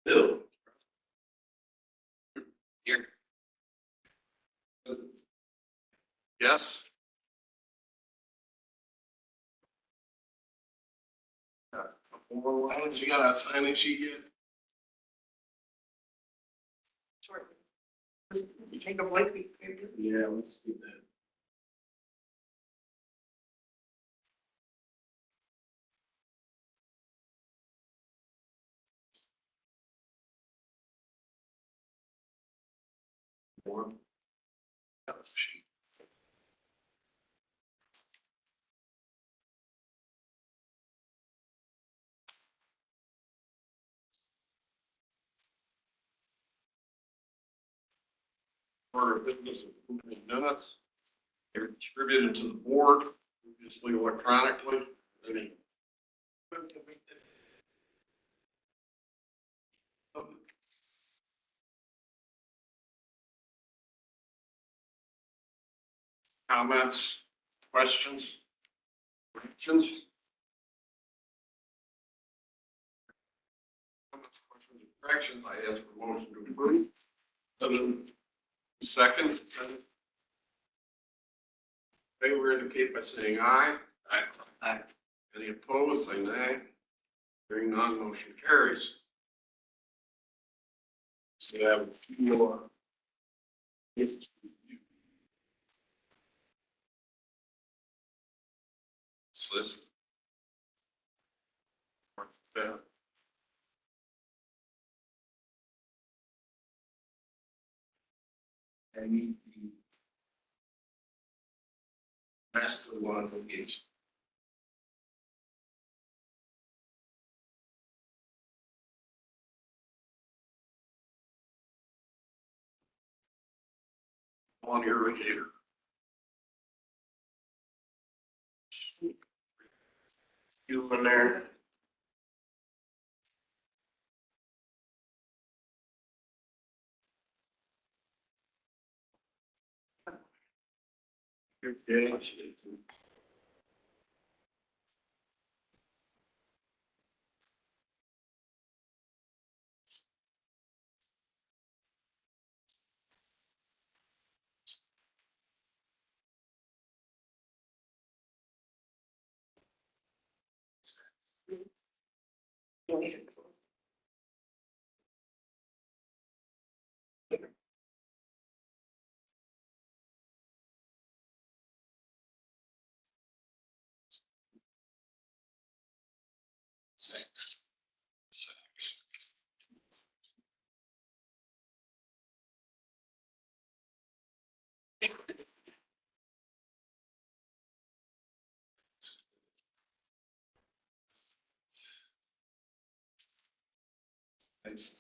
Bill. Here. Yes. Well, why don't you got a signing sheet yet? Sure. You take a break. Yeah, let's do that. Form. Sheet. Order of business minutes. They're distributed to the board, obviously electronically. Any? Comments, questions? Questions? Comments, questions, or corrections? I ask for motion to approve. Second. Favor indicate by saying aye. Aye. Any opposed, say nay. Hearing none, motion carries. So we have two more. List. I need the master one of each. On irrigator. You in there? Okay. Six. That's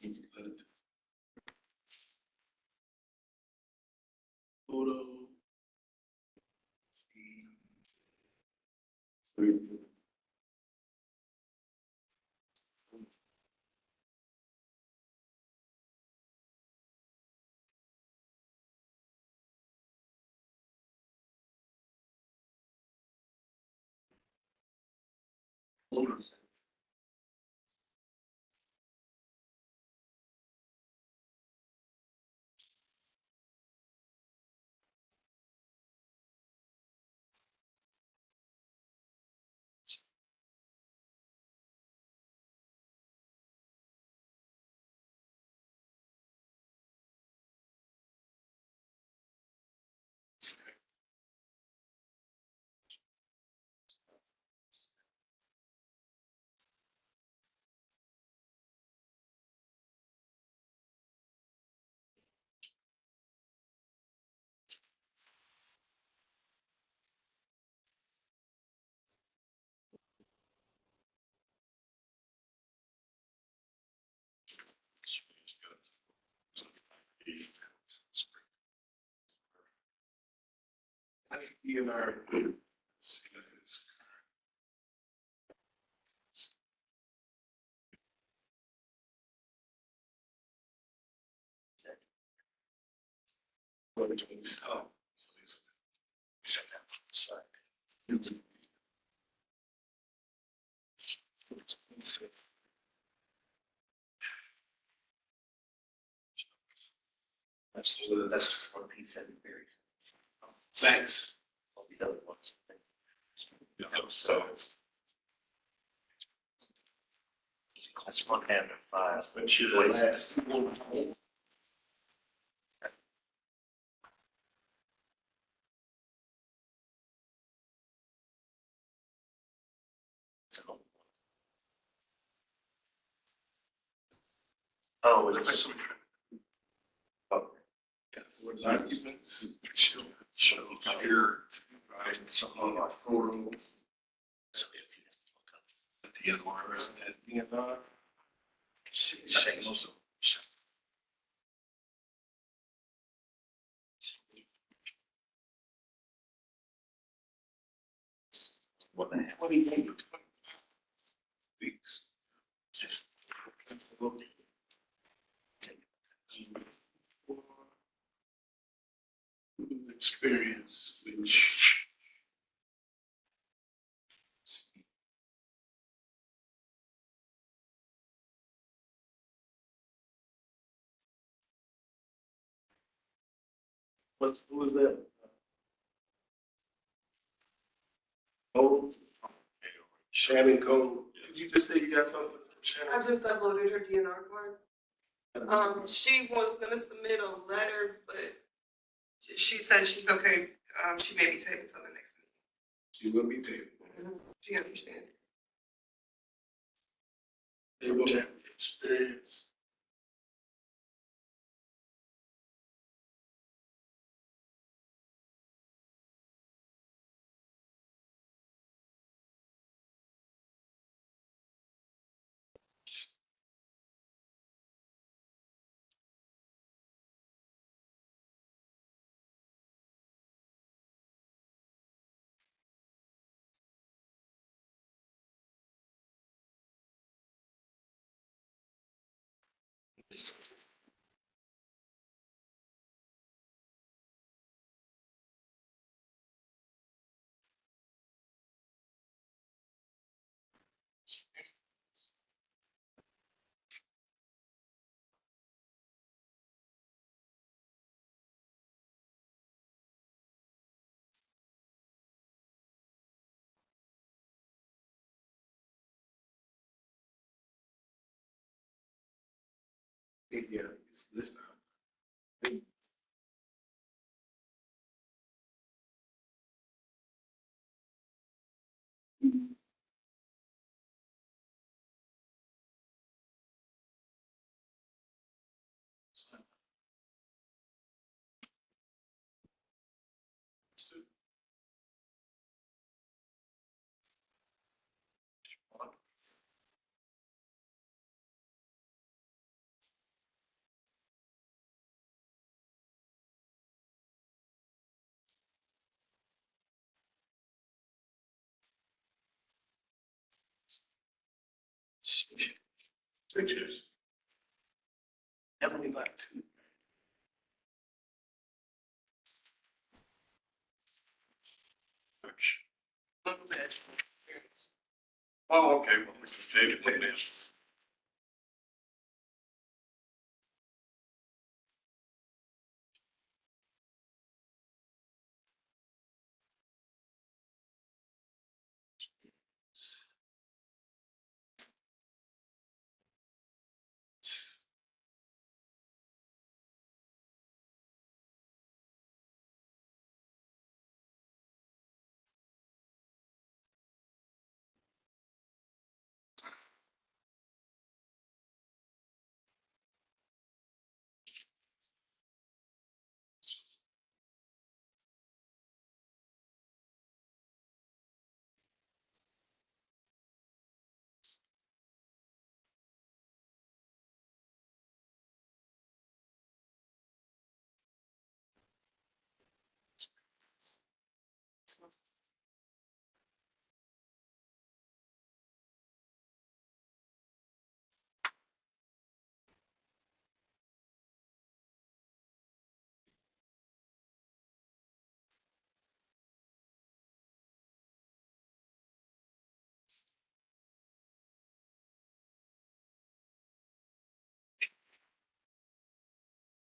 photo. ENR. That's what he said. Thanks. The other ones. So. That's 1/5. But your last. Oh, it's. Documents, show here, right, some of our photo. So if he has to look up. DNR, at DNR. Check most of them. What the heck? What do you think? Weeks. Just. Experience, which. What was that? Oh. Shannon Cole, did you just say you got something from I Shannon? just uploaded her DNR card. She was gonna submit a letter, but she said she's okay. She may be tabled till the next She will be tabled. meeting. She understands. They will have experience. Yeah, it's this time. Pictures. Emily like two. Look at that. Oh, okay, well, we can take it, take this.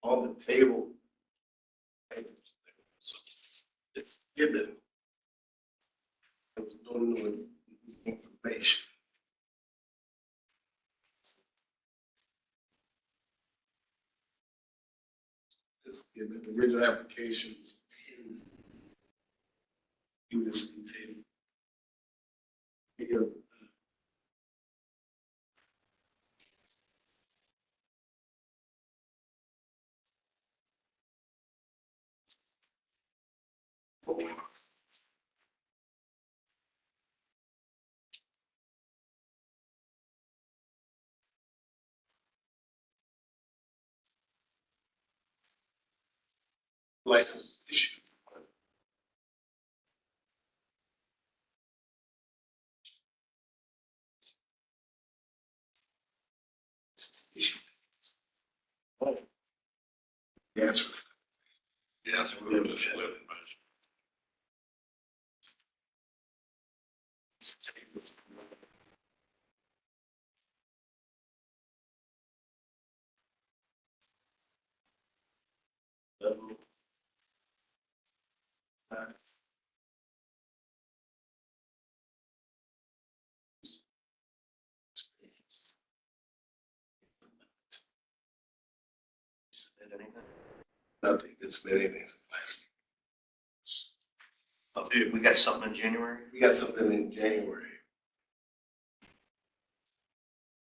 On the table, it's given. There was no new information. It's given, the original application was 10. You just table. Here. License was issued. Issued. Yes. Yes, we were just living. Nothing, it's been anything since last week. Oh, dude, we got something in January? We got something in January.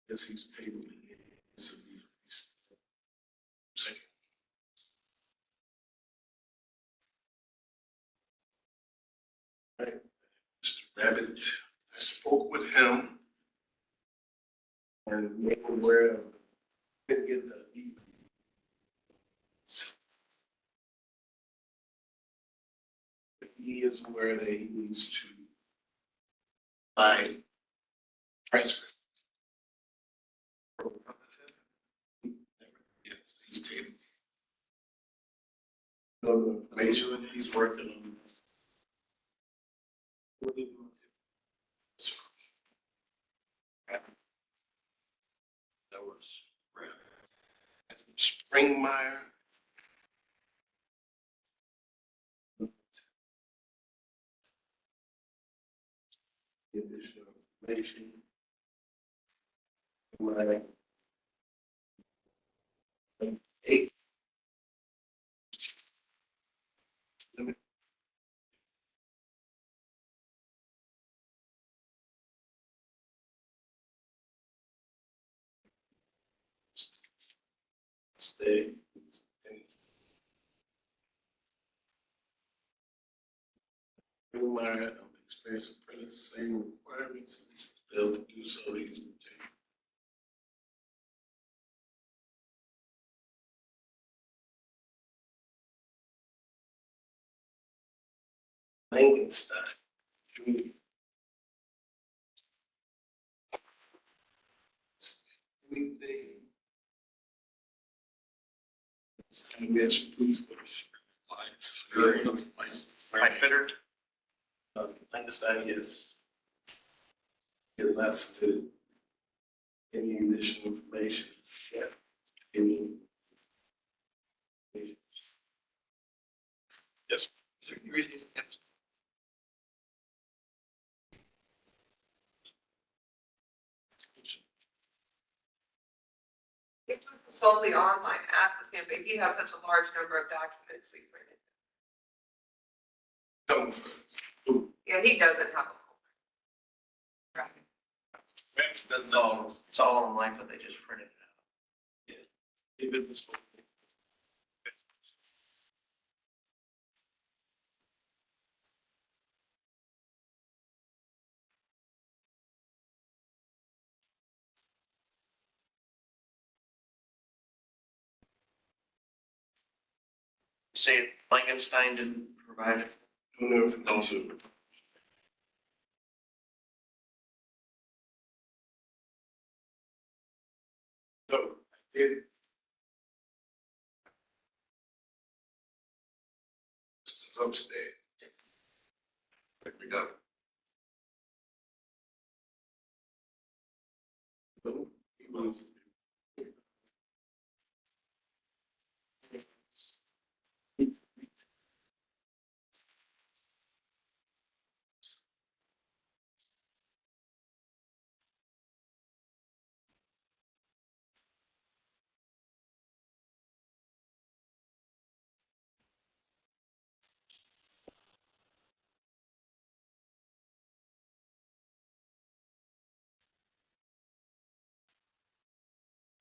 Yes, he's tabling it. This will be released. Second. Right. Mr. Rabbit, I spoke with him. And made him aware of, couldn't get the email. But he is aware that he needs to buy transcript. Yes, he's tabling. No information, he's working on. That was, Springmeyer. Additional information. Right. 8. Stay. Springmeyer, experienced apprentice, same requirements, it's failed to do so, he's retained. Langenstein. Junior. Anything. It's time to get some proof of license. Pipe fitter? Langenstein, yes. He has not submitted any additional information yet. Any. yes. Is there any reason? Yes. It was a solely online applicant, but he has such a large number of documents we printed. Yeah, he doesn't have a full. Right. That's all. It's all online, but they just printed it out. Even this one. Say Langenstein didn't provide it. No information. So, I did. This is upstate. Like we got. No, he was.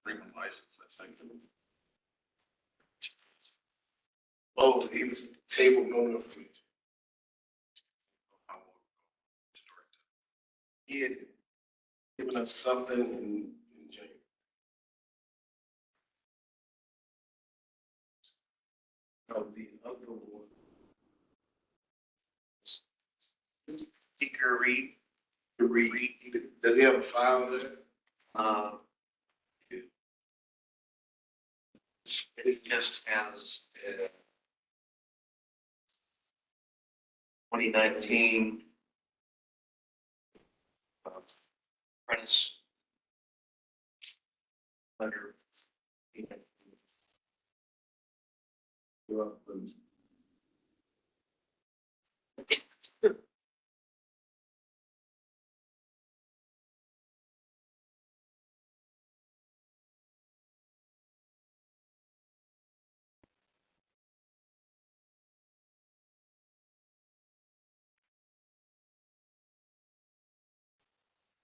Freeman license, I think. Oh, he was tabled, no information. He had given us something in January. The other one. Speaker Reed, To read. Does he have a file there? uh, it just has, 2019 apprentice letter. You're up, please.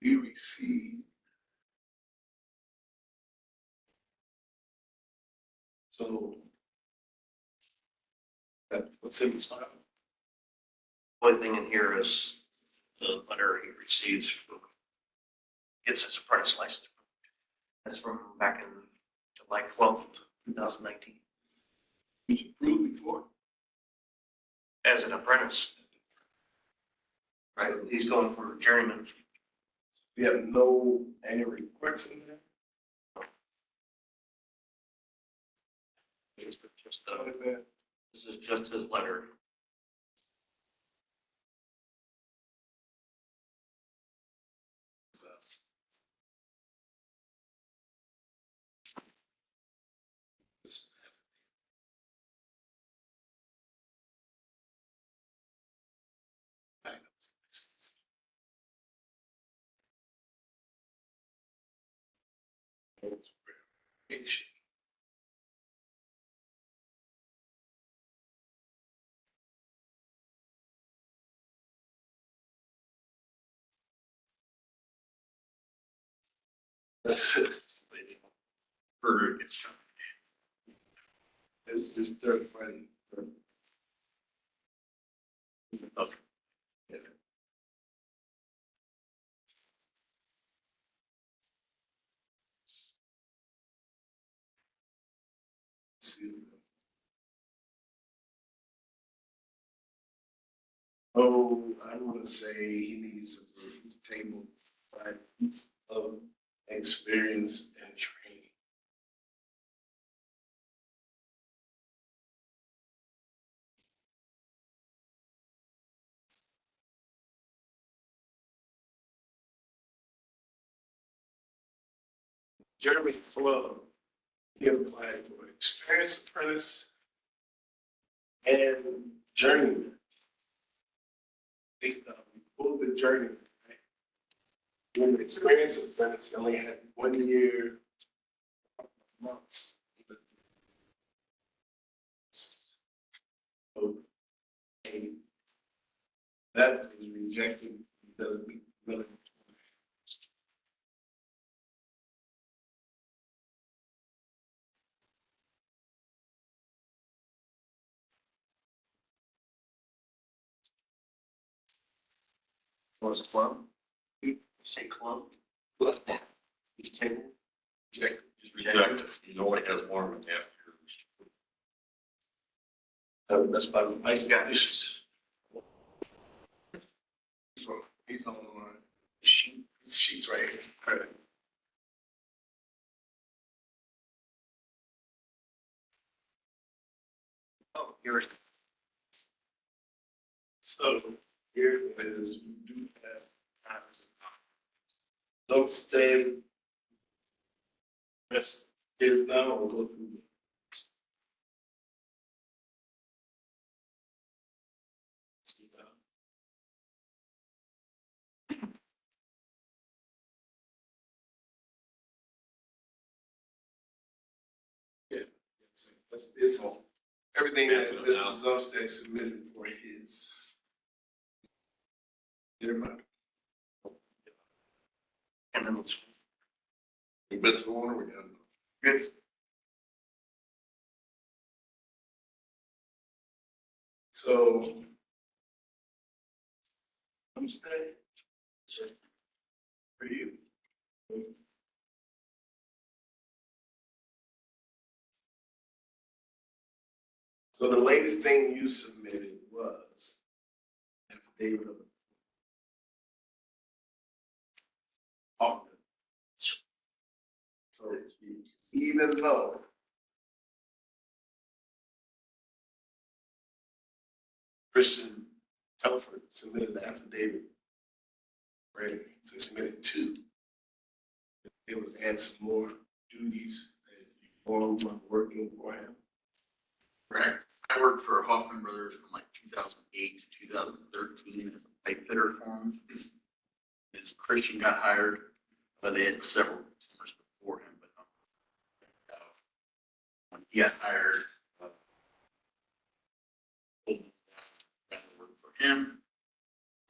You received. So. What's in this file? Only thing in here is the letter he receives from, gets his apprentice license. That's from back in July 12th, 2019, Was approved before? as an apprentice. Right. He's going for journeyman. We have no annual reports in there? Just, this is just his letter. For It's just third party. Oh, I want to say he needs a table, right, of experience and training. Jeremy Club, he applied for experienced apprentice and journeyman. They pulled the journeyman, right? When the experienced apprentice only had 1 year, months. So, and that was rejected because of really. Was it club? You say club? Each table? Rejected. just reject it. You know, it has more than half years. That's by my He's got issues. He's on the line. Sheets right here. Right. Oh, here it So here is, we do have. Don't stay. Rest is now, we'll go through. Yeah, it's everything that Mr. Zumstead submitted for his. Everybody. and then it's We missed one, we got. Good. So. I'm staying. For you. So the latest thing you submitted was affidavit of. Hoffman. So even though Christian Telford submitted an affidavit, right, so he submitted two. It was add some more duties that you were working for him. Correct. I worked for Hoffman Brothers from like 2008 to 2013 as a pipe fitter for them. As Christian got hired, but they had several plumbers before him, but when he got hired, I worked for him.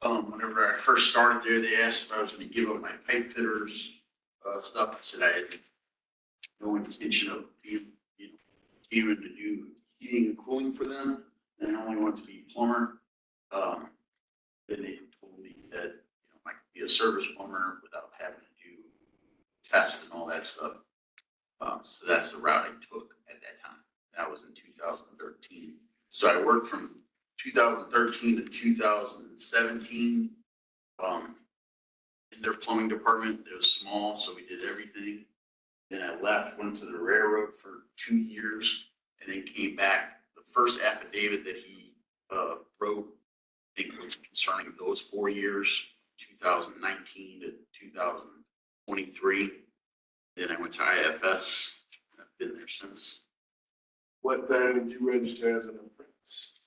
Whenever I first started there, they asked if I was going to give up my pipe fitters stuff. I said I had no intention of being, even to do heating and cooling for them, and I only want to be a plumber. Then they told me that, I could be a service plumber without having to do tests and all that stuff. So that's the route I took at that time. That was in 2013. So I worked from 2013 to 2017 in their plumbing department. It was small, so we did everything. Then I left, went to the railroad for 2 years, and then came back. The first affidavit that he wrote, I think, was concerning those 4 years, 2019 to 2023. Then I went to IFS. I've been there since. What time did you register as an apprentice?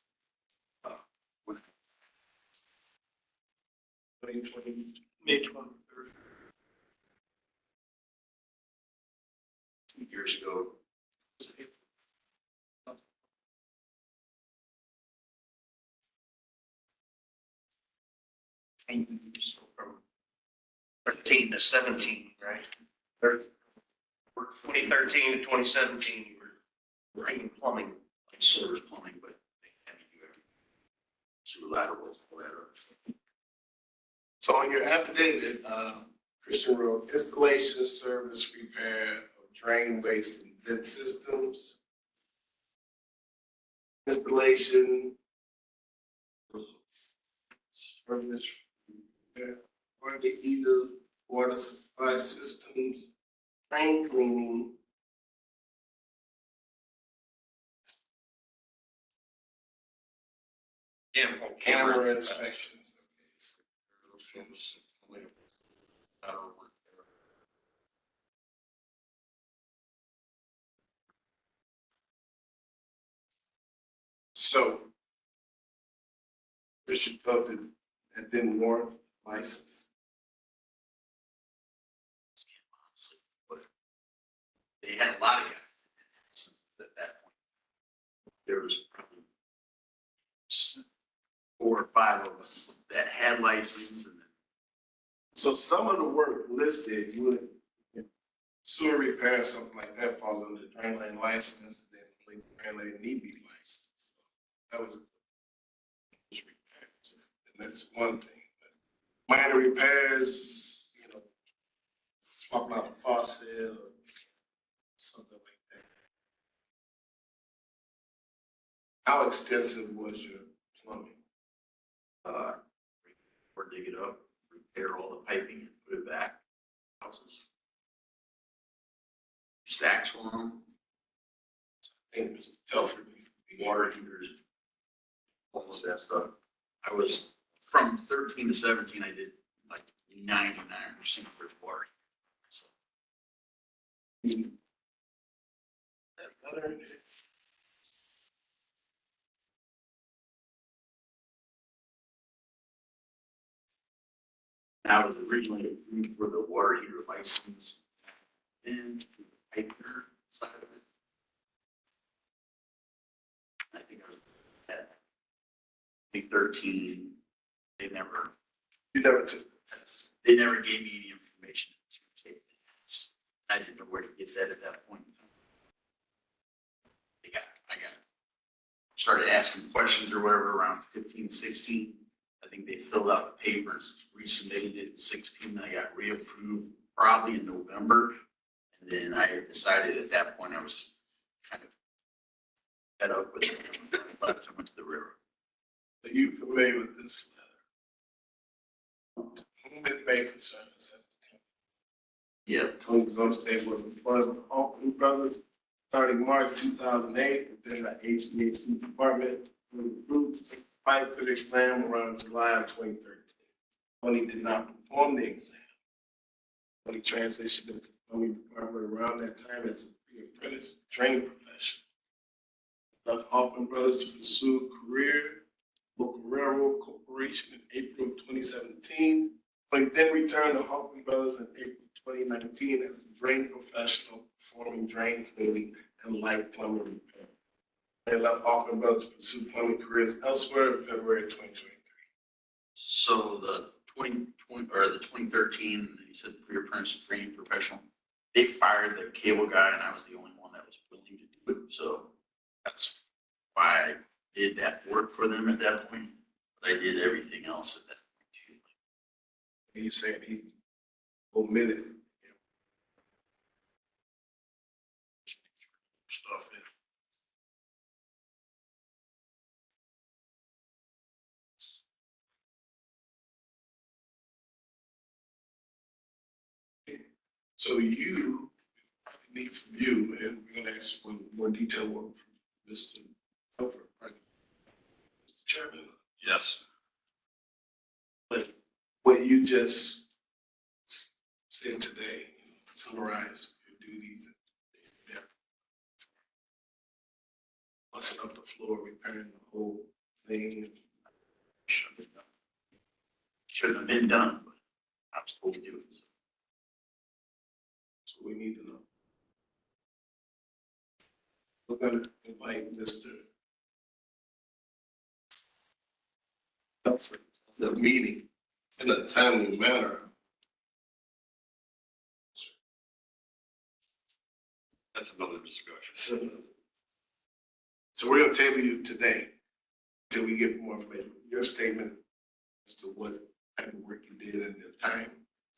2020. May 23rd. 2 years ago. So from 13 to 17, right? 2013 to 2017, you were in plumbing. Like service plumbing, but they had me do everything. Sewer laterals, all that. So on your affidavit, Christian wrote installation, service, repair of drain, waste, and vent systems. Installation. Service, repair, or the heater, water supply systems, drain cleaning. Camera inspections. So, Christian felt that didn't warrant license. They had a lot of guys at that point. There was probably 4 or 5 of us that had license, and then So some of the work listed would, sewer repair, or something like that falls under the drain line license, then the drain line need be licensed. That was just repairs, and that's one thing. But minor repairs, swapping out a faucet or something like that. How extensive was your plumbing? or dig it up, repair all the piping, and put it back. Houses. Stacks for them, I think Mr. Telford needs to be water heaters, all of that stuff. I was, from 13 to 17, I did like 99% of their water. So, that letter. Now, it was originally approved for the water heater license and the pipe fitter side of it. I think I was at 2013. They never You never took the test. gave me any information to take the test. I didn't know where to get that at that point in started asking questions or whatever around 15, 16. I think they filled out the papers, resubmitted it in 16. I got reapproved probably in November. And then I had decided at that point I was kind of fed up with it. But I went to the river. Are you familiar with this letter? Whom it may concern us at this time. Yeah. Tony Zone State was employed with Hoffman Brothers starting March 2008 within the HVAC department. We approved the pipe fitter exam around July of 2013. Tony did not perform the exam. When he transitioned into the plumbing department around that time as a pre-apprentice training professional. Left Hoffman Brothers to pursue a career with Railroad Corporation in April of 2017. But he then returned to Hoffman Brothers in April 2019 as a drain professional, performing drain cleaning and light plumbing repair. They left Hoffman Brothers to pursue plumbing careers elsewhere in February of 2023. So the 2020 or the 2013, you said career apprentice training professional, they fired the cable guy and I was the only one that was willing to do it. So that's why I did that work for them at that point. But I did everything else at that point too. And you saying he omitted stuff in. So you, I need from you, and we're gonna ask for more detailed work from Mr. Telford, right? Mr. Chairman, Yes. but what you just said today, summarize your duties and there. Busting up the floor, repairing the whole thing. Should have been done, but I was told to do it. So. So we need to know. We're gonna invite Mr. Telford to the meeting in a timely manner. That's another discussion. So we're gonna table you today until we get more information. Your statement as to what type of work you did and the time.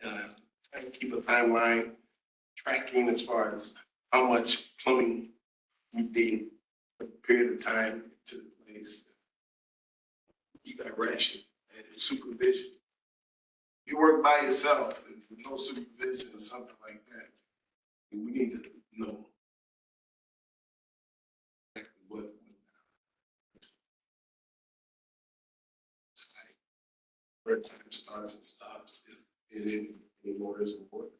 And keep a timeline tracking as far as how much plumbing you did for a period of time to the place. Direction and supervision. If you work by yourself and with no supervision or something like that, we need to know exactly what. Where time starts and stops, if any more is important.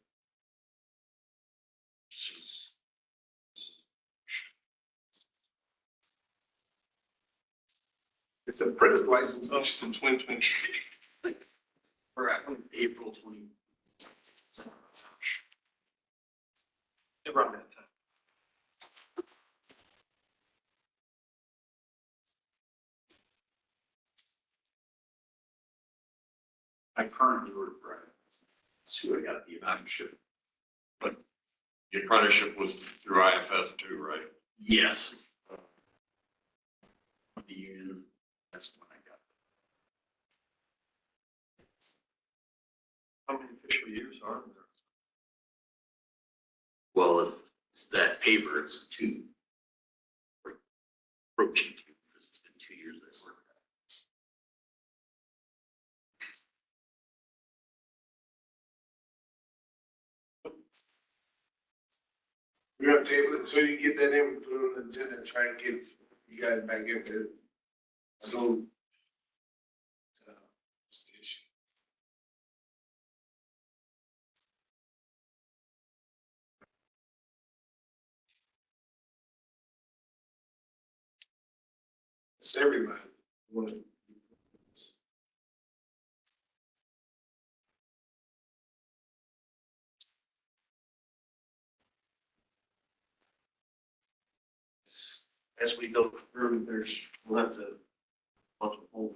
It's a apprentice license in 2020. Correct. April 20. Around that time. I currently work for it. That's who I got the apprenticeship. The apprenticeship was through IFS too, right? Yes. The union, that's when I got How many official years are there? Well, if it's that paper, it's two. Approaching two, because it's been 2 years that I worked at it. We're gonna table it, so you get that in, we put it on the agenda and try and get you guys back in there. So. What's the issue? It's everybody. As we go through, we'll have to multiple.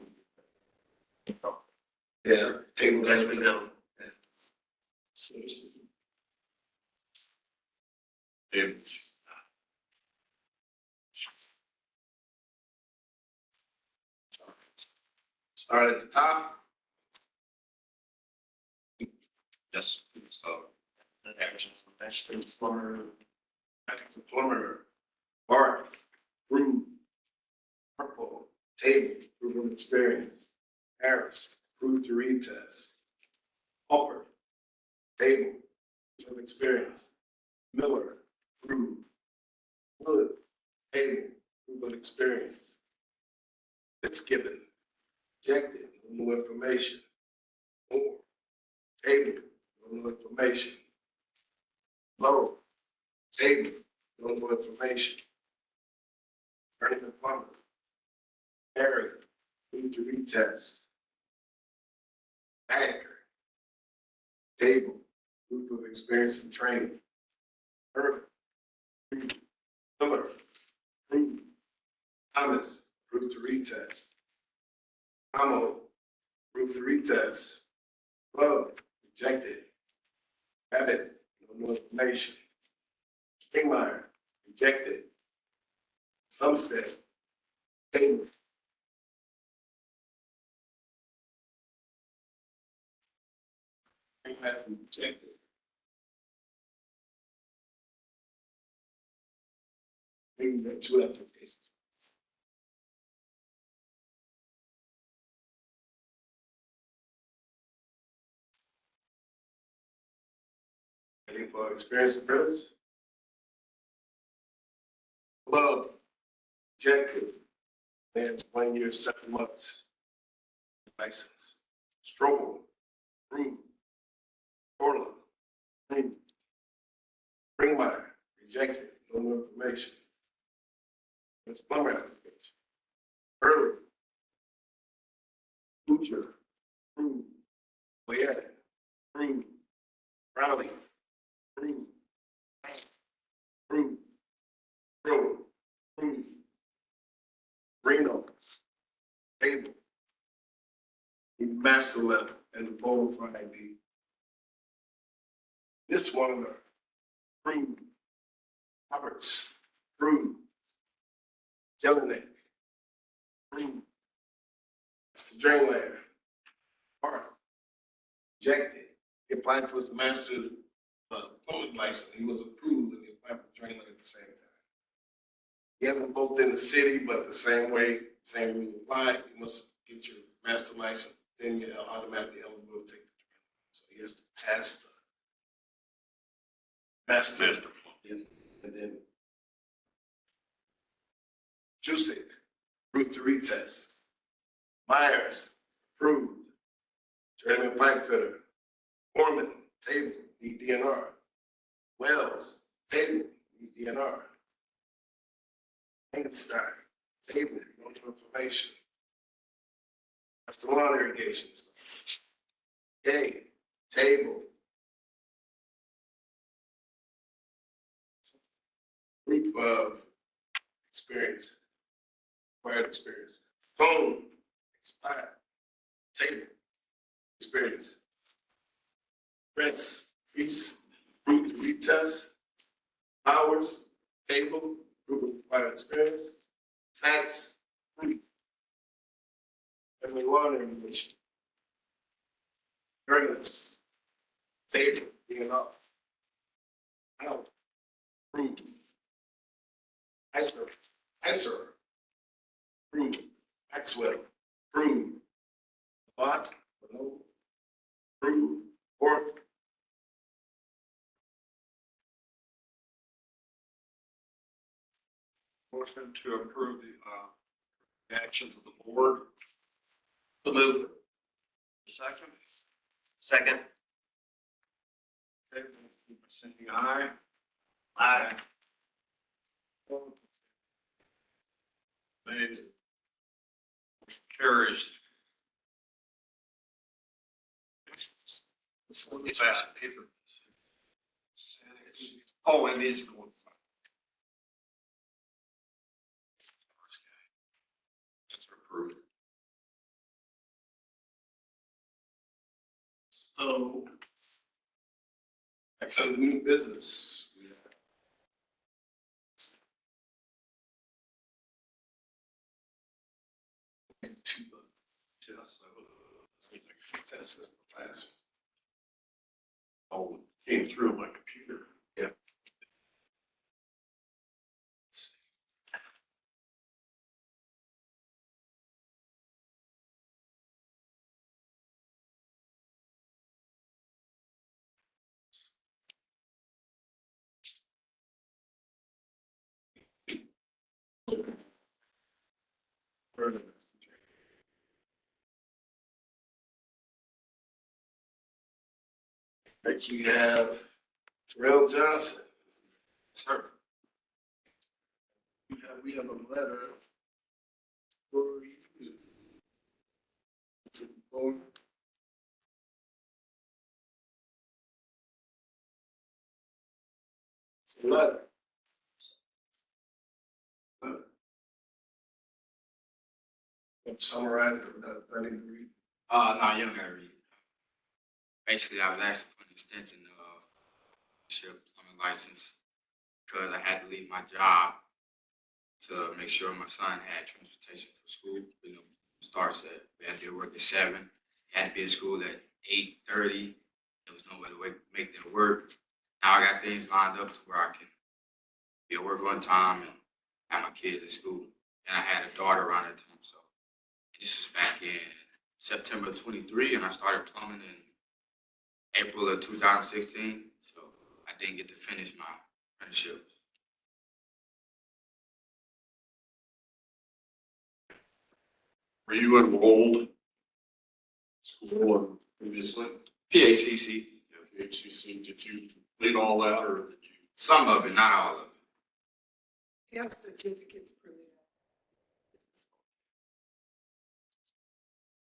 Yeah, table that. As we go. And Start at the top. Yes, so. The actions, that's the plumber. That's the plumber. Bart, Rude, Purple, Table, proven experience. Harris, proof to read test. Hopper, Table, proven experience. Miller, Rude. Wood, Table, proven experience. Fitzgibbon, rejected, no new information. Moore, Table, no new information. Lowe, Table, no new information. Vernon Plummer, Harry, need to retest. Banker, Table, proof of experience and training. Herbert, Miller, proof. Thomas, proof to retest. Amo, proof to retest. Love, rejected. Abbott, no new information. Springmeyer, rejected. Sumstead, Table. Springmeyer, rejected. Maybe there are two applications. Ready for experience and purpose? Love, rejected. And 1 year, 7 months. License. Strobel, approved. Orla, approved. Springmeyer, rejected, no new information. Ms. Plummer application. Early. Butcher, approved. Boyette, approved. Brownie, approved. Approved. Kroll, approved. Reno, Table. Need master letter and the poll for ID. This one, approved. Roberts, approved. Jelinek, approved. That's the drain layer. Hart, rejected. He applied for his master plumbing license. He was approved and he applied for drain layer at the same time. He hasn't both in the city, but the same way, same rule apply. You must get your master license, then you're automatically eligible to take the drain layer. So he has to pass the master. And then Jusick, approved to retest. Myers, approved. Journeyman pipe fitter. Foreman, Table, need DNR. Wells, Table, need DNR. Frankenstein, Table, no new information. That's the lawn irrigation stuff. Gay, Table. Proof of experience, required experience. Home, expired. Table, experience. Press, Reese, proof to retest. Powers, Table, proof of required experience. Tax, proof. Every law regulation. Regulars, Table, being off. Out, proof. ISER, approved. Maxwell, approved. Bot, no, approved. Fourth. Motion to approve the actions of the board. The move. Second. Second. Okay, saying aye. Aye. Nays. Motion carries. Let's look at that paper. Oh, and these going. That's approved. So. Next on the new business. We have test. That's just the last. Oh, came through my computer. Yeah. Next you have Terrell Johnson. Sir. We have a letter for you. It's a letter. Summarize it without running to read. No, you don't gotta read. Basically, I was asking for an extension of plumbing license because I had to leave my job to make sure my son had transportation for school. You know, starts at, we had to work at 7, had to be at school at 8:30. There was no way to make that work. Now I got things lined up to where I can be at work on time and have my kids at school. And I had a daughter around that time, so this was back in September 23, and I started plumbing in April of 2016. So I didn't get to finish my apprenticeship. Were you enrolled school previously? PACC, HCC, did you complete all that or did you? some of it, not all of it. You have certificates for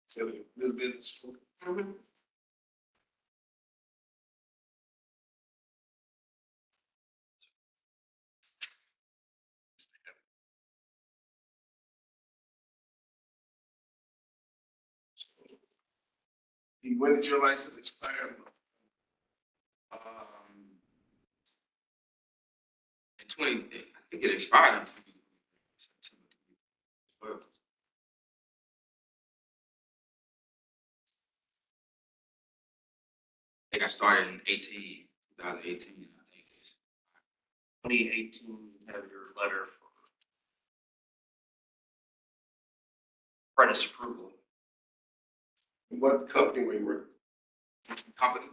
So a little bit of school. that. When did your license expire? In I think it expired in 20, September 2012. I think I started in 2018, I think. 2018, you have your letter for apprentice approval. What company were you working? Company,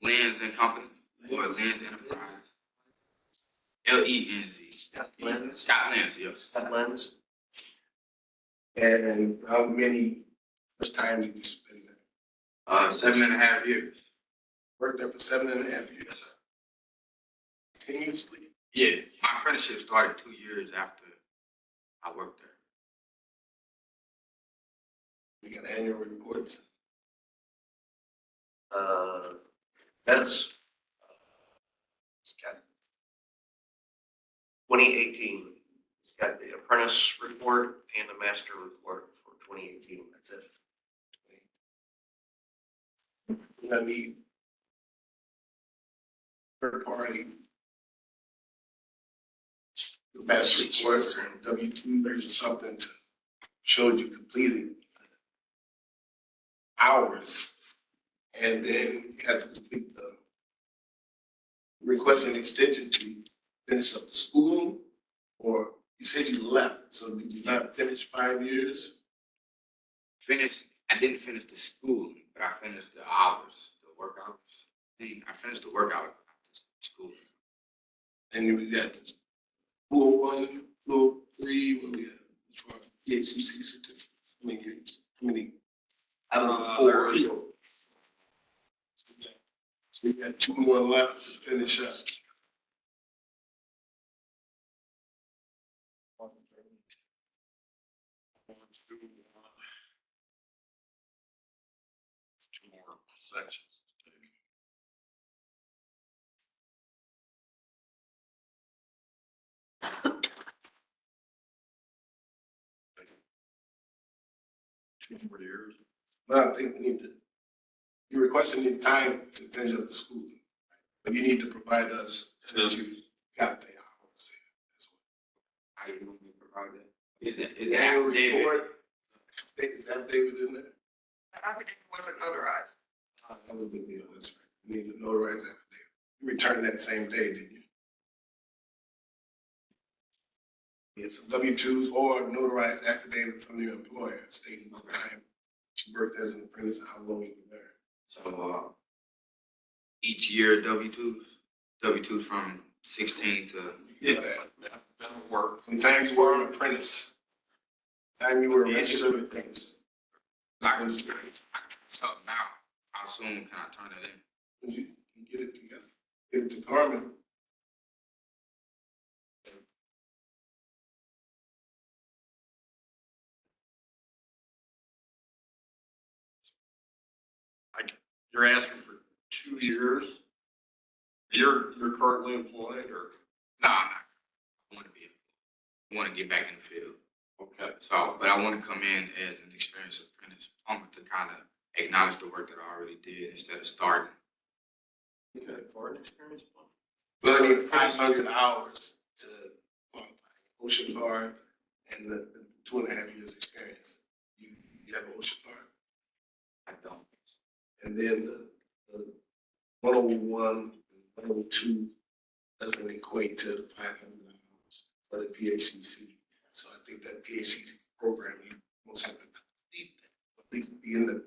Lenz and Company, or Lenz Enterprise. LENZ. Scott Lenz. Scott Lenz, yes. Scott Lenz. And how much time did you spend there? 7.5 years. Worked there for 7.5 years. Continuously? Yeah, my apprenticeship started 2 years after I worked there. We got annual reports. That's it's got 2018. It's got the apprentice report and the master report for 2018. That's it. We're gonna need third party master reports or W-2 or something to show you completed hours. And then you have to complete the request an extension to finish up the school, or you said you left, so did you not finish 5 years? I didn't finish the school, but I finished the hours, the work hours. I finished the work hours after school. And we got the school 1, school 3, what we got, as far as PACC certificates, how many years? How many? Out of the 4. So we got 2 more left to finish up. Two more sections to take. Two more years. But I think we need to, you're requesting the time to finish up the school, but you need to provide us that you got the hours. How do you want me to provide that? Is it Annual affidavit? report, state his affidavit in there? The affidavit wasn't notarized. That was a big deal, that's right. You need to notarize affidavit. You returned that same day, didn't you? Yes, W-2s or notarized affidavit from your employer stating the time that you worked as an apprentice and how long you were there. So, each year W-2s from 16 to, Yeah, that'll work. From the time you were an apprentice, time you were a registered apprentice. like, so now, how soon can I turn it in? You can get it together, get it to Carmen. You're asking for 2 years? You're currently employed or? No, I'm not. I want to be, I want to get back in the field. Okay. So, but I want to come in as an experienced apprentice plumber to kind of acknowledge the work that I already did instead of starting. Okay, for an experience plan. Well, I need 500 hours to qualify. Ocean Guard and the 2.5 years experience. You have an Ocean Guard. I don't. And then the 101, 102 doesn't equate to the 500 hours for the PHCC. So I think that PHCC program, you most have to complete that. At least be in the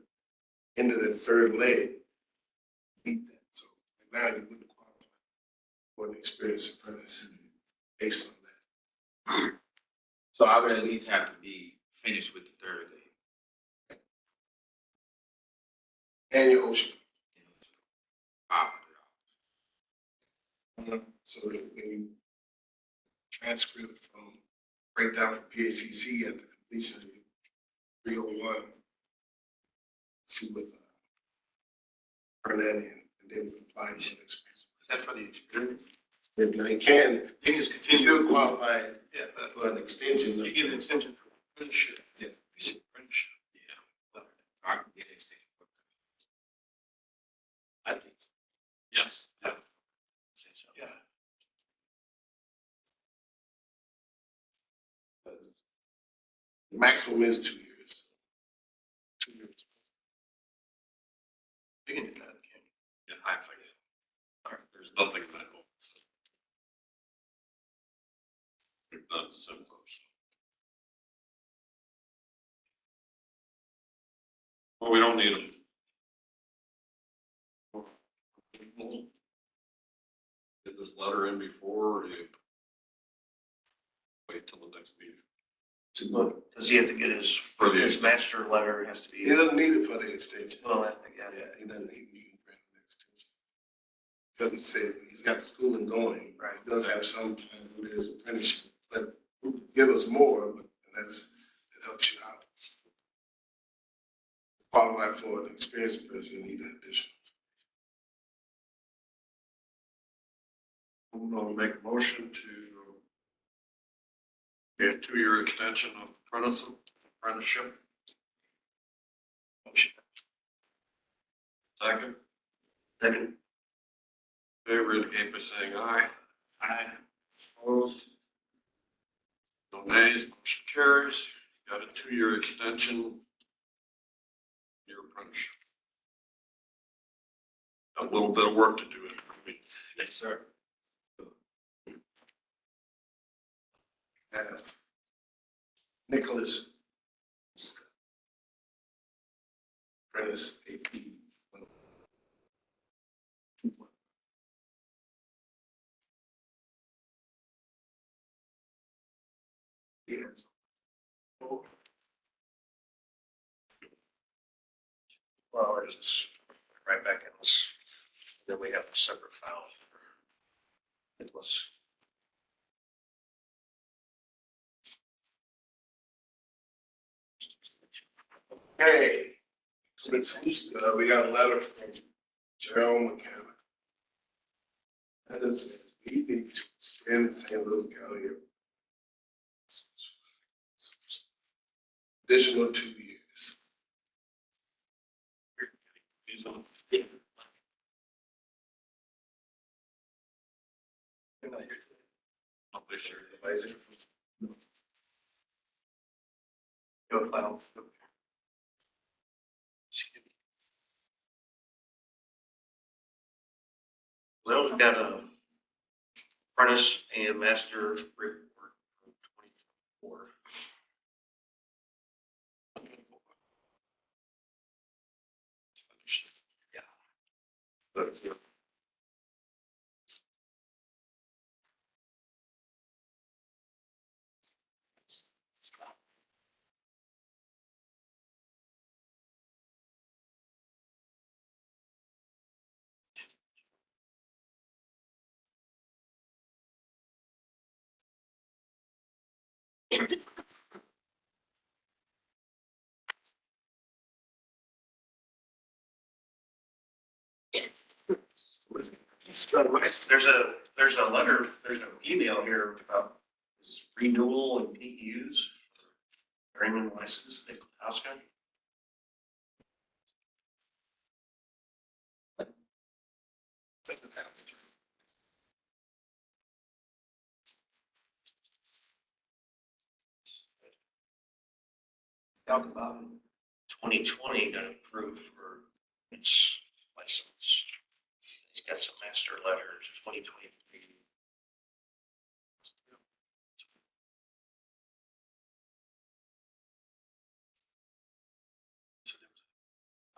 end of the third leg, beat that. So right now you wouldn't qualify for an experienced apprentice based on that. So I would at least have to be finished with the third day. And your Ocean. $500. So that when you transcript from breakdown from PACC at the completion of 301, see what turn that in, and then we can apply for the experience. Is that for the experience? If you can, You can just you continue. still qualify Yeah, but for an extension. you get an extension for apprenticeship. Yeah. Apprenticeship. Yeah. I can get an extension. I think so. Yes. Yeah. The maximum is 2 years. 2 years. You can do that, can't you? Yeah, I think. All right, there's nothing in that book. We've done similar. Well, we don't need them. Get this letter in before or you wait till the next meeting? Does he have to get his, For the his master letter has to be, He doesn't need it for the extension. well, yeah. Yeah, he doesn't need, you can grant an extension. Because it says he's got the schooling going. Right. He does have some time for his apprenticeship, but give us more, but that helps you out. Qualify for an experienced person, you need that additional. I'm gonna make a motion to get a 2-year extension of apprenticeship. Motion. Second, Second. favor indicate by saying aye. Aye. Opposed? No nays, motion carries. Got a 2-year extension. Your apprenticeship. A little bit of work to do in between. Yes, sir. Nicholas. Apprentice AP. Yes. Well, we're just right back in this. Then we have a separate file for Nicholas. Okay. We got a letter from Gerald McKenna. That is, we need to extend St. Louis County additional 2 years. He's on. I'll be sure. Advisor. Go file. Well, we've got a apprentice and master report from 2024. Finished. Yeah. But, yeah. There's a letter, there's an email here about this renewal and PEUs. Journeyman license, Nick Hauska. Talk about 2020 got approved for its license. He's got some master letters, 2023.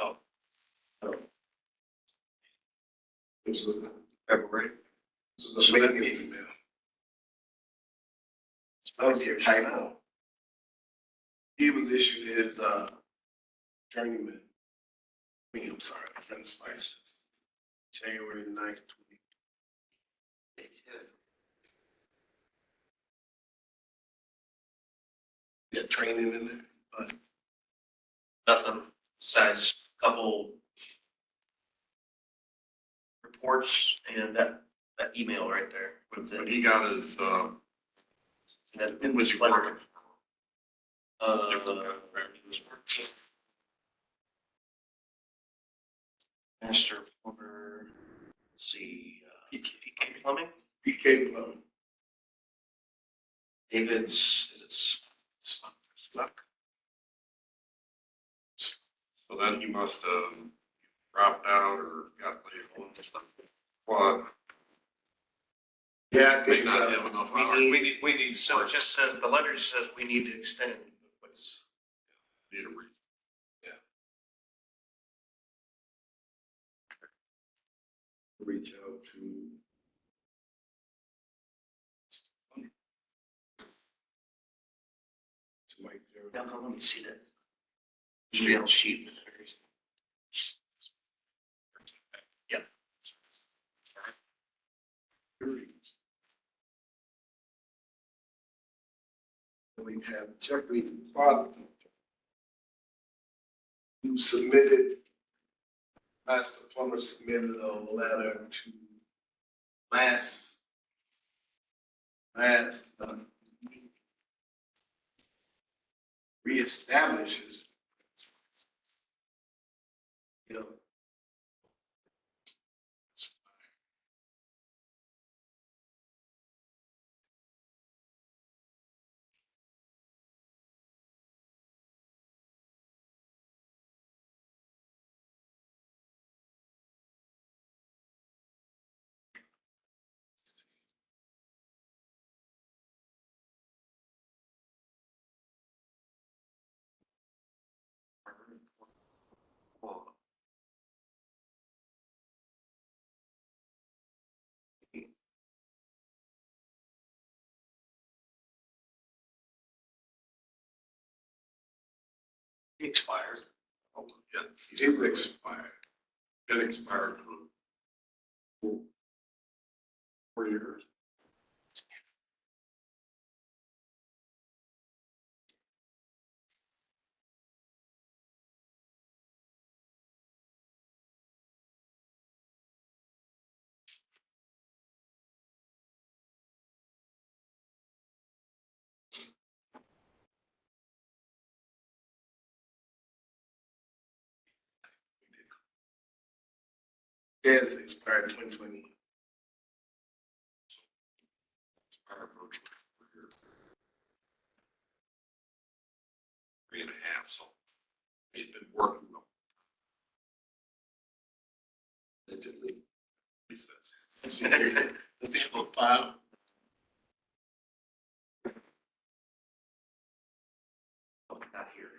Oh. Oh, This was, February. this was a making email. That was a typo. He was issued his, journeyman. I'm sorry, apprentice license, January 9th, 20. Yeah, training in there. But nothing besides a couple reports and that email right there. With When the, he got his, it was was he like, working for? master plumber, let's see, PK Plumbing, PK Plumbing. David's, is it Smuck? So then he must have dropped out or got laid off. What? Yeah, I May think, not have enough hours. We need So some, it just says, the letter just says we need to extend, what's, need a reason. reach out to. To Mike Jerry. no, let me see that. Should be on the sheet. Yeah. We have Jeffrey Potter, who submitted, Master Plumber submitted a letter to last, reestablishes. You know, He expired. Oh, yeah. it's expired. Been expired for 4 years. Yes, expired 2020. Expired for 4 years. 3.5, so he's been working on Allegedly. it. Does they have a file? Oh, not here.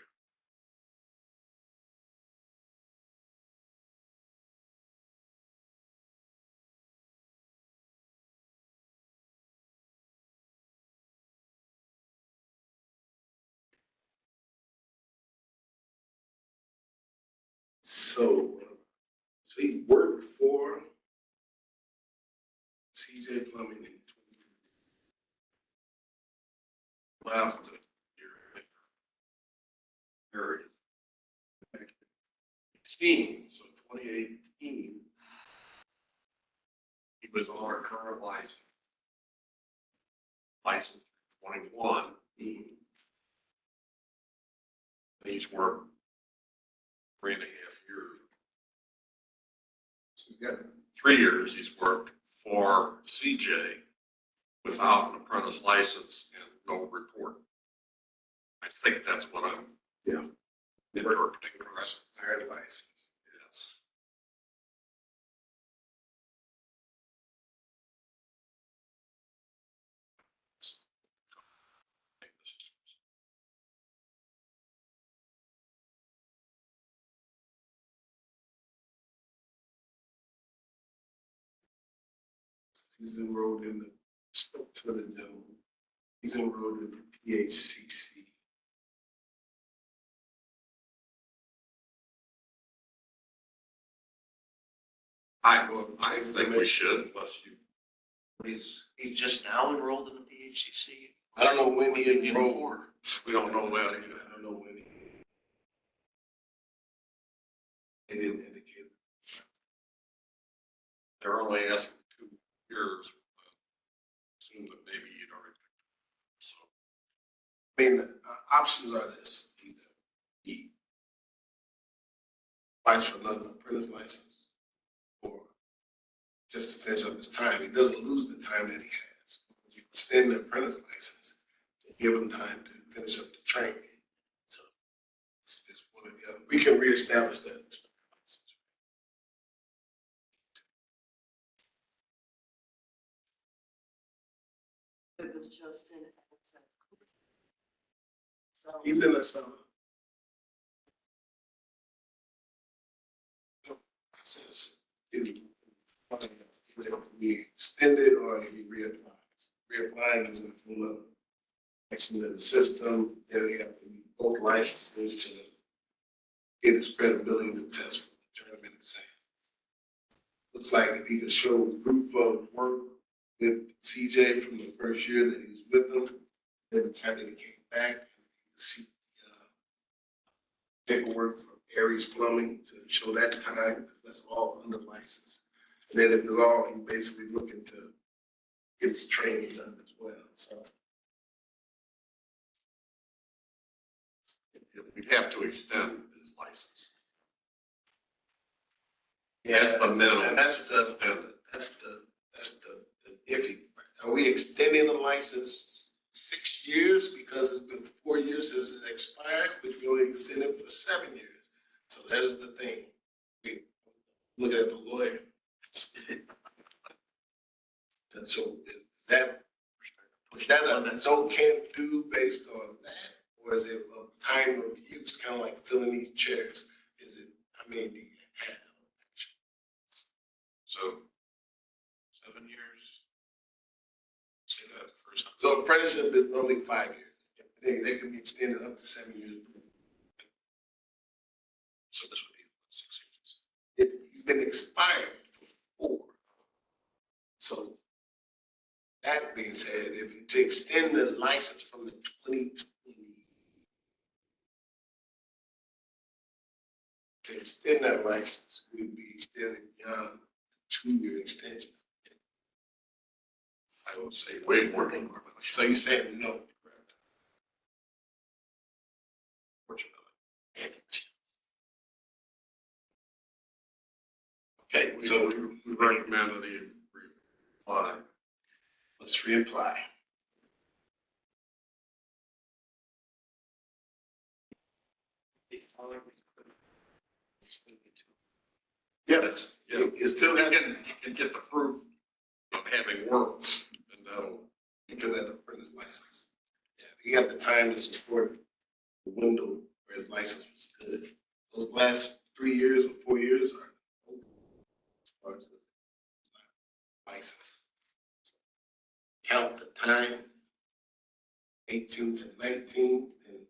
So he worked for CJ Plumbing in 2015. Left it. Very. 18, so 2018. He was on our current license. License 21. He's worked 3.5 years. So he's got 3 years he's worked for CJ without an apprentice license and no report. I think that's what I'm. Yeah. Interpreting. expired license. Yes. He's enrolled in the, spoke to the gentleman. He's enrolled in the PHCC. I think we should, unless you. He's just now enrolled in the PHCC. I don't know when he enrolled. For. We don't know that either. I don't know when he. They didn't indicate. They're only asking 2 years. Assume that maybe you'd already. So. I mean, the options are this: either he applies for another apprentice license, or just to finish up his time. He doesn't lose the time that he has. You extend the apprentice license to give him time to finish up the training. So it's one or the other. We can reestablish that. It was just in access. So. He's in the summer. Process. We extend it or he reapplies. Reapplying is a whole other section of the system. Then we have to meet both licenses to get his credibility to test for the tournament exam. Looks like if he can show proof of work with CJ from the first year that he was with them, then the time that he came back, see paperwork from Aries Plumbing to show that time, that's all under license. And then if it's all, he's basically looking to get his training done as well, so. We'd have to extend his license. That's the minimum. And that's the iffy part. Are we extending the license 6 years because it's been 4 years since it expired, which we only extended for 7 years? So that is the thing. We look at the lawyer. And so is that a no can't do based on that? Or is it a time of use, kind of like filling these chairs? Is it, how many do you have? So 7 years. Say that first. So apprenticeship is normally 5 years. They can be extended up to 7 years. So this would be 6 years. He's been expired for 4. So that being said, if you to extend the license from the 2020, to extend that license, we'd be extending beyond the 2-year extension. I would say way more than. So you're saying no? Fortunately. Okay, so We recommend that he reapply. let's reapply. Yeah, Yeah. it's still He got, can get the proof having worked, and that'll, He could have an apprentice license. Yeah, he got the time to support the window where his license was good. Those last 3 years or 4 years are as far as the license. Count the time, 18 to 19, and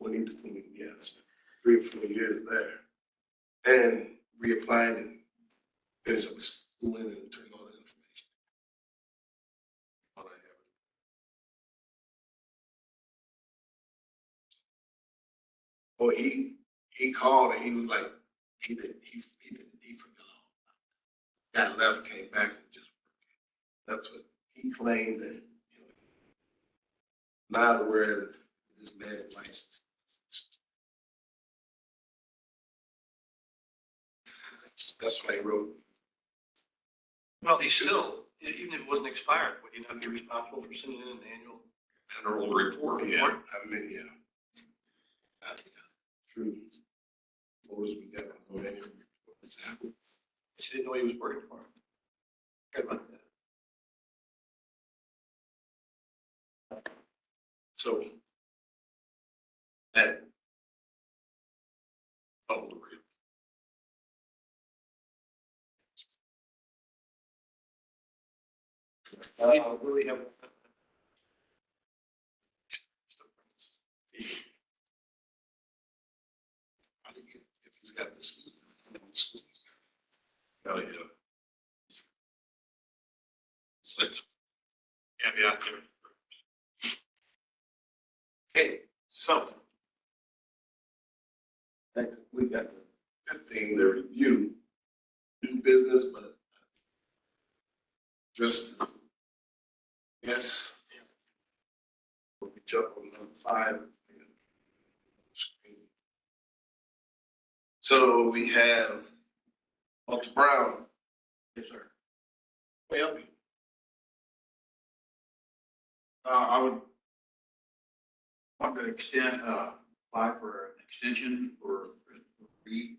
20 to 20, yeah, it's 3 or 4 years there. And reapplied and finished up with schooling and turned all the information. what I have. Or he called and he was like, he forgot. Got left, came back and just, that's what he claimed that, you know, not aware that this man is licensed. That's why he wrote. Well, he's still, even if it wasn't expired, would you not be responsible for sending in an annual? Annual report. Yeah, I mean, yeah. True. Photos we got on the annual reports. He didn't know he was working for him. Good about that. So that, Double the rate. Really have. if he's got the school. Oh, yeah. Six. Yeah. Okay, so. I think we got the good thing to review, new business, but just, yes. We'll be jumping on 5. So we have Walter Brown. Yes, sir. Well, I would want to apply for an extension for Reed.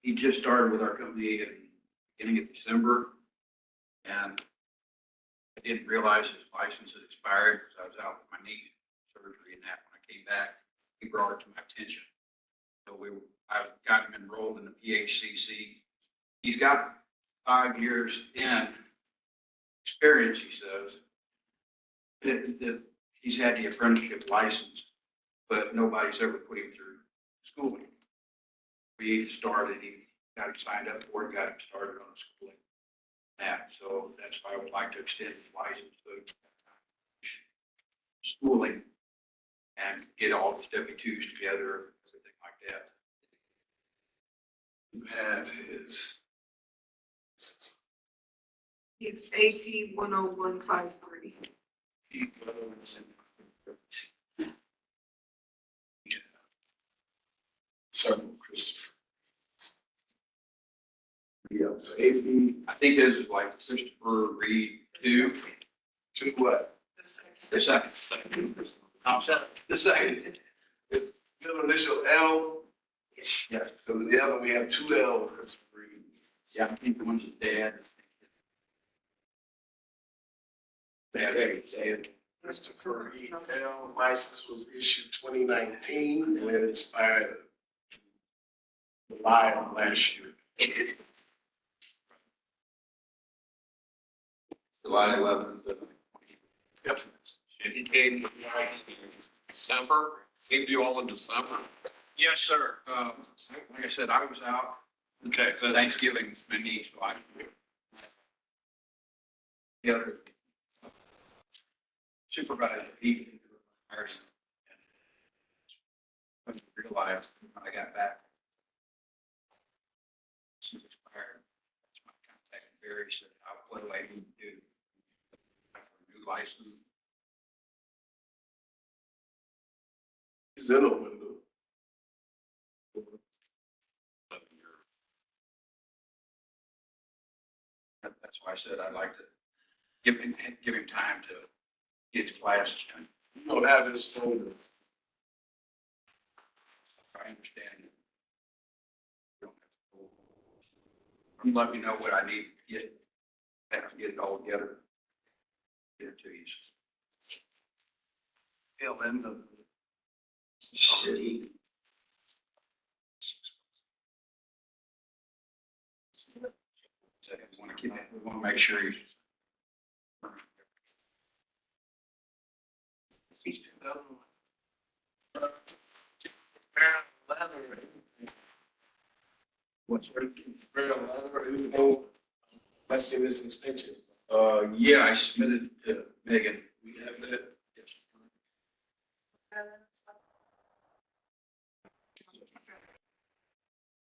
He just started with our company in beginning of December. And I didn't realize his license had expired because I was out with my knee surgery and that. When I came back, he brought it to my attention. So I've got him enrolled in the PHCC. He's got 5 years in experience, he says. That he's had the apprenticeship license, but nobody's ever put him through schooling. We've started, he got him signed up for it, got him started on schooling. So that's why I would like to extend his license to schooling and get all his W-2s together, everything like that. you have his. He's AP 10153. Several Christopher. Yeah, so AP I think this is like Christopher Reed two. to what? The second. I'm sorry, the second. Middle initial L, Yes. so the other, we have 2 L. Christopher Reed. Yeah, I think the one's his dad. Dad. Christopher E. L. license was issued 2019 and it expired July of last year. July 11th. Yep. And he came to December, came to you all in December. Yes, sir. Like I said, I was out. Okay. For Thanksgiving, my niece, so I. The other supervisor, he hires. I realized when I got back. Since expired, that's my contact. Barry said, what do I need to do? New license. He's in a window. That's why I said I'd like to give him time to get his classes done. You don't have his phone. I understand. Let me know what I need get it all together. Get it to you. Fill in the. So we want to make sure he's. What's Let's see this extension. Yeah, I submitted to Megan. We have that.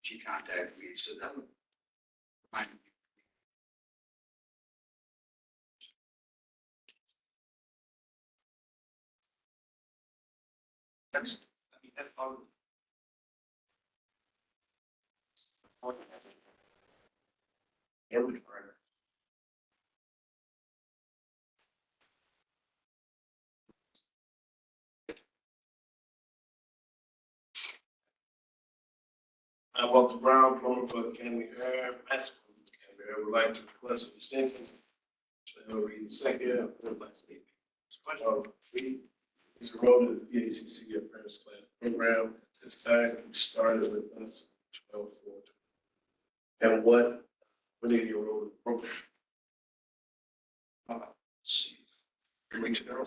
She contacted me, said that would. Fine. That's, I mean, that's all. Yeah, we can. I Walter Brown, plumber for Academy Air, master plumber for Academy Air, would like to request an extension. So I'll read the second, third last statement. Three, is enrolled in the PACC apprentice class program. At this time, we started with us 12/4. And when did you enroll in the program? See, 3 weeks ago.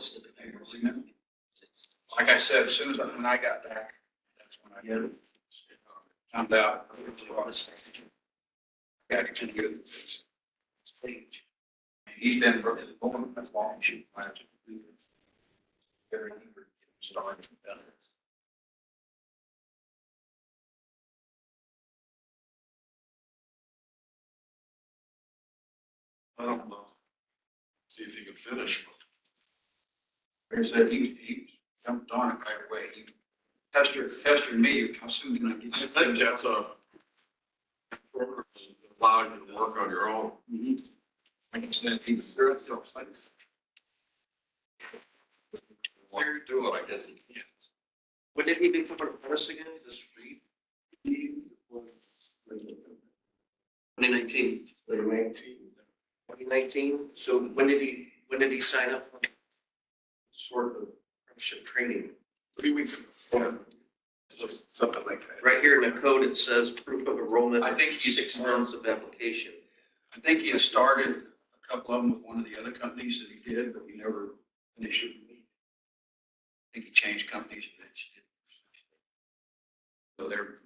Like I said, as soon as when I got back, that's when I did it. Found out. Got it to good. He's been going as long as you plan to do it. Very eager to get started. I don't know. See if you can finish. He said he jumped on it right away. He pestered me, how soon can I get I this? think that's a program that allows you to work on your own. Mhm. Like I said, he was there at the place. While you do it, I guess you can. When did he become an apprentice again? This read? He was 2019. 2019. 2019. So when did he sign up for sort of apprenticeship training? 3 weeks before, something like that. Right here in the code, it says proof of enrollment. I think he's 6 months of application. I think he had started a couple of them with one of the other companies that he did, but he never finished it. I think he changed companies eventually. So they're,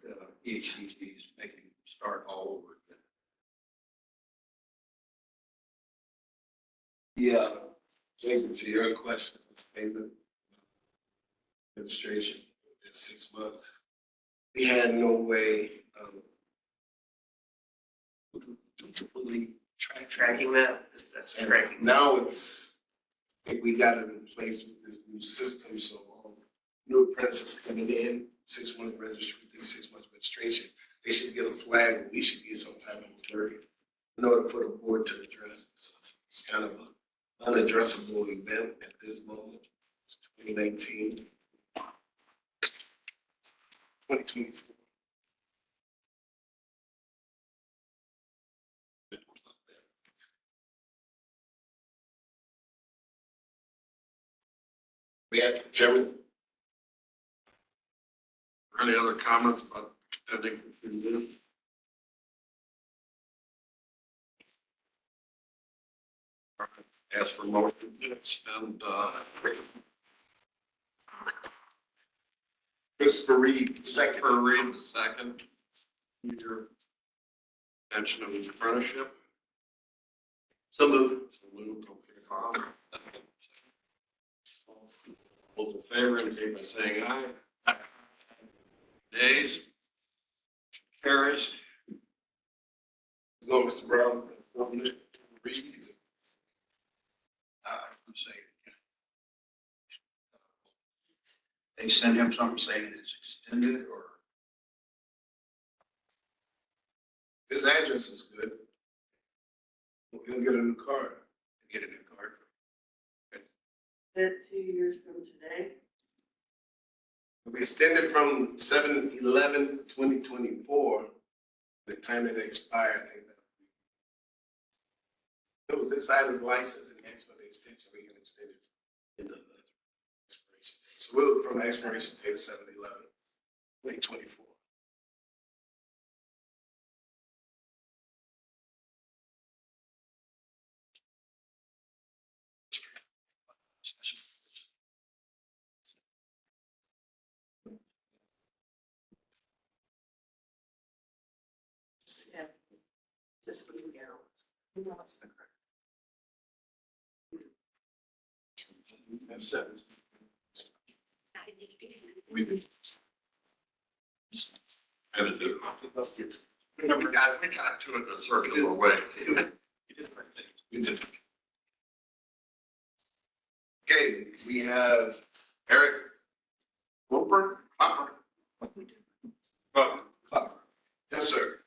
EHCG is making him start all over again. Yeah, Jason, to your question, payment administration, it's 6 months. We had no way, to really Tracking that, that's And tracking. now it's, I think we got it in place with this new system, so new apprentices coming in, 6 months registry, within 6 months registration, they should get a flag, we should get some type of alert in order for the board to address. So it's kind of an unaddressable event at this moment. It's 2019. 2024. We have Chairman. Any other comments about extending for 2 years? All right, ask for motion to extend, Christopher Reed, second. for Reed the second year extension of his apprenticeship. So move. So moved, okay, Bob. Those in favor indicate by saying aye. Nays? Carries. Go, Mr. Brown. Reed. I'm saying. They send him something saying it's extended or? His address is good. He'll get a new card. Get a new card. That 2 years from today. We extended from 7/11/2024. The time that it expired, I think It was inside his license and he asked for the extension, we can extend it in the expiration date. So we'll from the expiration date of 7/11/2024. Just leave it out. What's the correct? That's it. We did. Had to do it. We got to it in a circular way. We did. Okay, we have Eric Hopper. Yes, sir.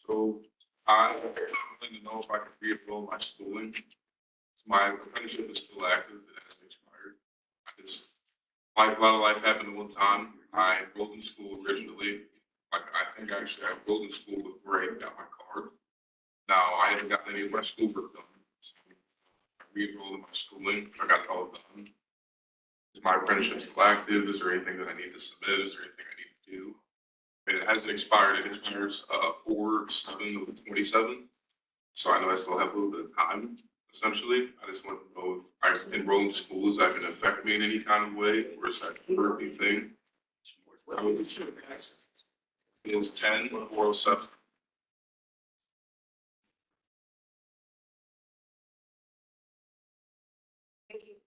So I wanted to know if I could re-enroll my schooling. My apprenticeship is still active, it hasn't expired. A lot of life happened at one time. I enrolled in school originally, I think actually I enrolled in school before I even got my card. Now, I haven't gotten any of my schoolwork done. So I re-enrolled in my schooling, I got it all done. Is my apprenticeship still active? Is there anything that I need to submit? Is there anything I need to do? And it hasn't expired. It expires 4/7/27. So I know I still have a little bit of time, essentially. I just want to know if I enroll in school, is that going to affect me in any kind of way, or is that hurt anything? It was 10/4/07. Thank you.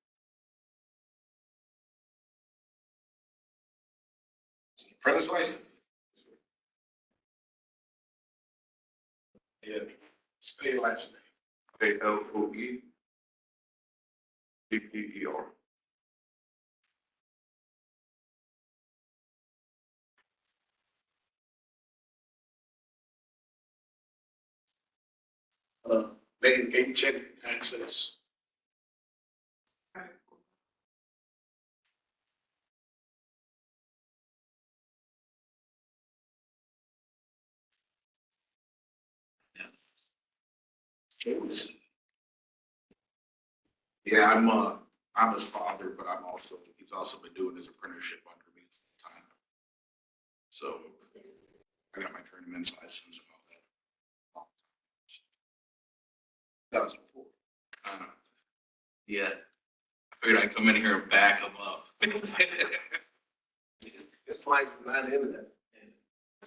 Apprentice license. Yeah, spell your last name. ALOE DPER. Megan, can you check access? Yeah, I'm his father, but he's also been doing his apprenticeship under me at the time. So I got my journeyman's license and all that. That was before. Yeah, I figured I'd come in here and back him up. His license not in that.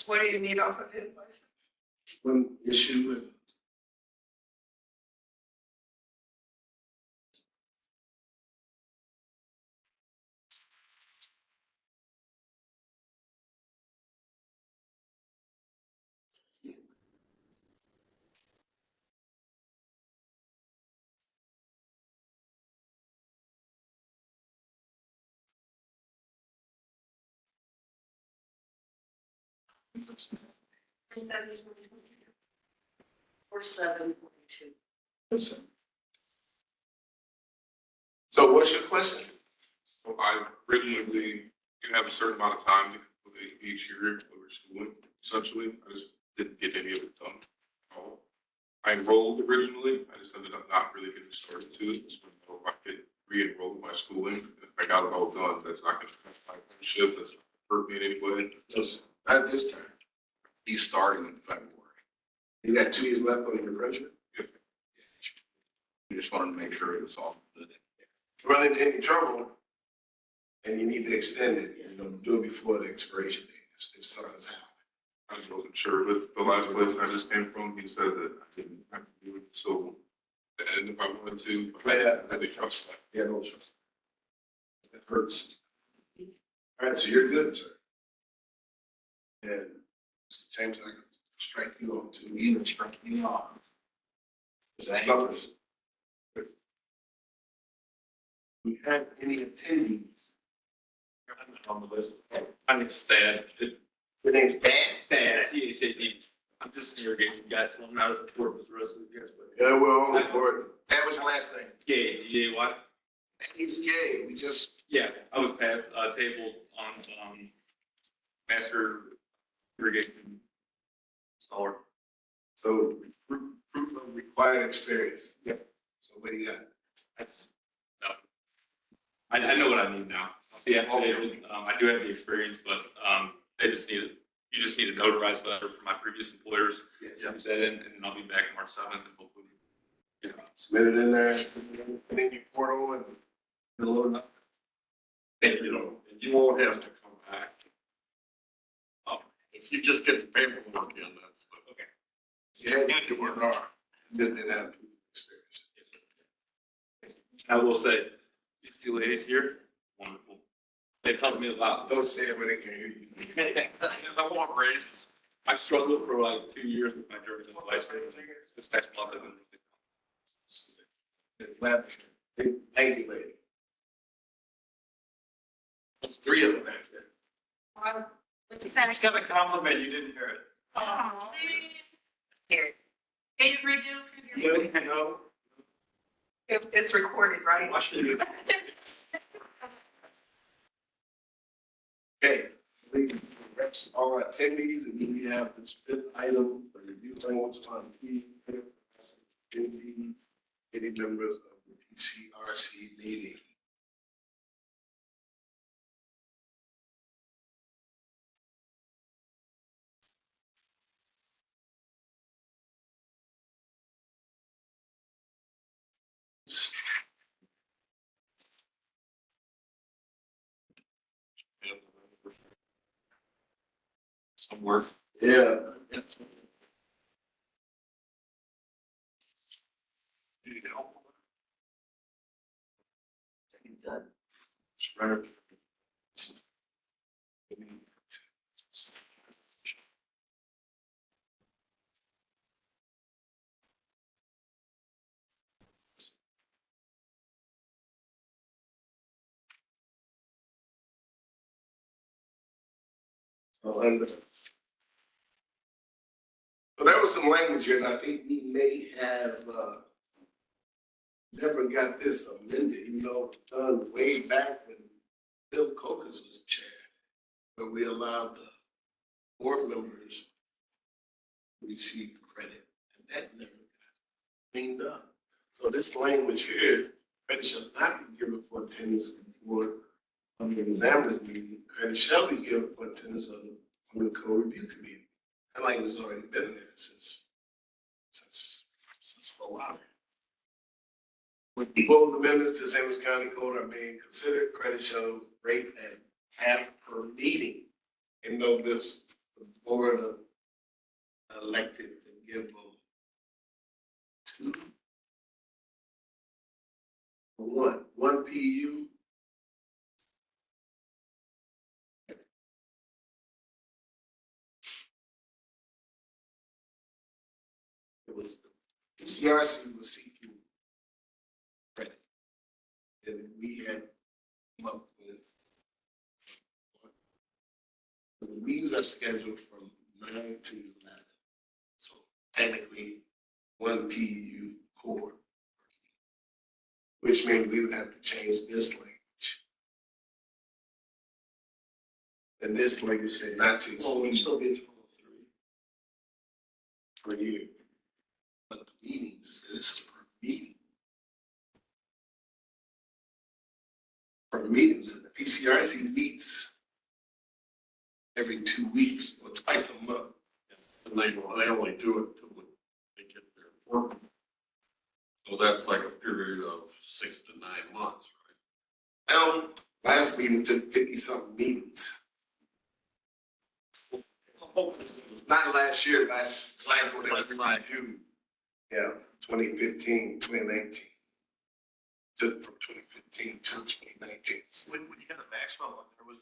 What do you need off of his license? When issue with. For 7/22. So what's your question? So I originally, you have a certain amount of time to complete each year of your schooling, essentially. I just didn't get any of it done at all. I enrolled originally, I just ended up not really getting started to it. Just want to know if I could re-enroll in my schooling. If I got it all done, that's not going to affect my apprenticeship, that's not gonna hurt me in any way. No, sir. Not this time. He's starting in February. You got 2 years left on your apprenticeship. We just wanted to make sure it was all good. Run into any trouble and you need to extend it, do it before the expiration date if something's happened. I just wasn't sure with the last place I just came from, he said that I didn't have to do it till the end if I wanted to. But I really trust that. Yeah, no trust. That hurts. All right, so you're good, sir. And Mr. James, I can strike you off too. You can strike me off. Mr. Stubbs. We have any attendees? On the list. My name's Thad. Your name's Dan? Thad, Thad. I'm just an irrigation guy, so I'm not as important as the rest of you guys, but Yeah, we're all on board. That was your last name. Gay, G-A-Y. He's gay. We just, Yeah, I was passed, tabled on, master irrigation installer. so proof of required experience. Yep. So what do you got? That's, no. I know what I need now. The affidavit, I do have the experience, but, they just need, you just need a notarized letter from my previous employers. Yes. Send that in, and then I'll be back March 7th and hopefully. Submit it in there, and then you portal and fill it up. Thank You you. know, and you won't have to come back. If you just get the paperwork in, that's, okay. You had to work hard, just didn't have proof of experience. I will say, these two ladies here, wonderful. They've helped me a lot. Don't say it when they can't hear you. I want raises. I've struggled for like 2 years with my driver's license. This next month, I've been Glad, thank you, lady. That's three of them back there. It's got a compliment, you didn't hear it. Can you redo? No. It's recorded, right? Watch the. Okay, please, rest all attendees, and we have this fifth item for review language on any members of the PCRC meeting. Somewhere. Yeah. You know. Runner. So there was some language here, and I think we may have, never got this amended, you know, done way back when Bill Cocos was chair, where we allowed the board members to receive credit, and that never got cleaned up. So this language here, credit shall not be given for attendance for the examiner's meeting, credit shall be given for attendance of the code review committee. That language has already been there since a while. When proposed amendments to St. Louis County Code are being considered, credit shall rate at half per meeting. And though this, the board of elected to give them two, one PU. It was the CRC was seeking credit. And we had come up with. The meetings are scheduled from 9 to 11. So technically, one PU core. Which means we would have to change this language. And this language said not to exceed. still be 12 per year. But the meetings, this is per meeting. Per meeting, the PCRC meets every 2 weeks or twice a month. And they only do it till they get their work. So that's like a period of 6 to 9 months, right? Well, last meeting took 50-something meetings. Not last year, last cycle that we reviewed. Yeah, 2015, 2019. Took from 2015 to 2019. When you got a maximum, there was.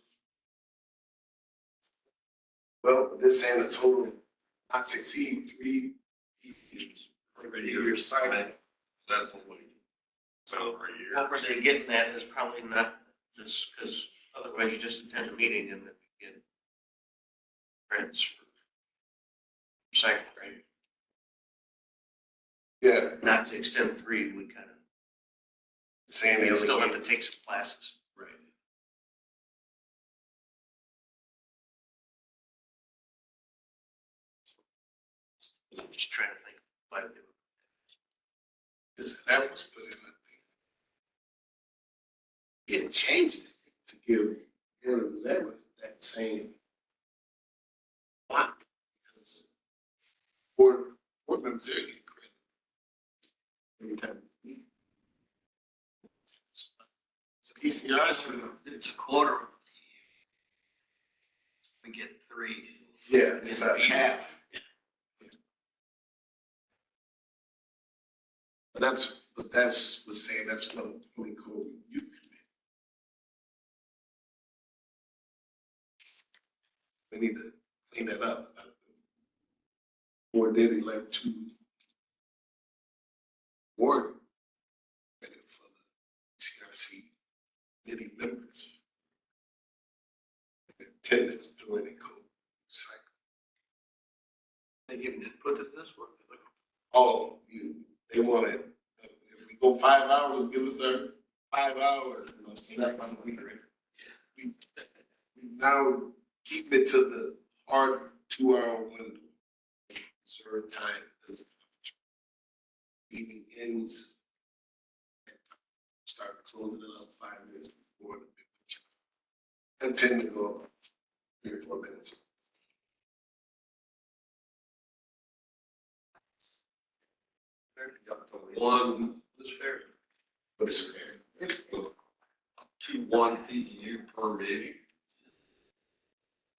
Well, this saying a total not to exceed 3 year cycle. That's only so per year. What were they getting at is probably not just because otherwise you just attend a meeting and then you get credits for cycle, right? Yeah, Not to extend 3, we kind of, saying they you only still have get- to take some classes. Right. I'm just trying to think, but that was put in, I think. He had changed it to give Board of Examiners that same block, because board members are getting credit every time. So ECRC, It's a quarter. We get 3. yeah, it's a half. But that's was saying that's for the Public Code Review Committee. We need to clean that up. Board did elect 2 board credit for the CRC committee members. Attendance during the code cycle. They give input to this work. Oh, they wanted, if we go 5 hours, give us our 5 hours, you know, so that's why we now keep it to the hard 2-hour window. Certain time. Meeting ends. Start closing it up 5 minutes before the big. And tend to go 3 or 4 minutes. One, It's fair. But it's fair. to 1 PDU per meeting.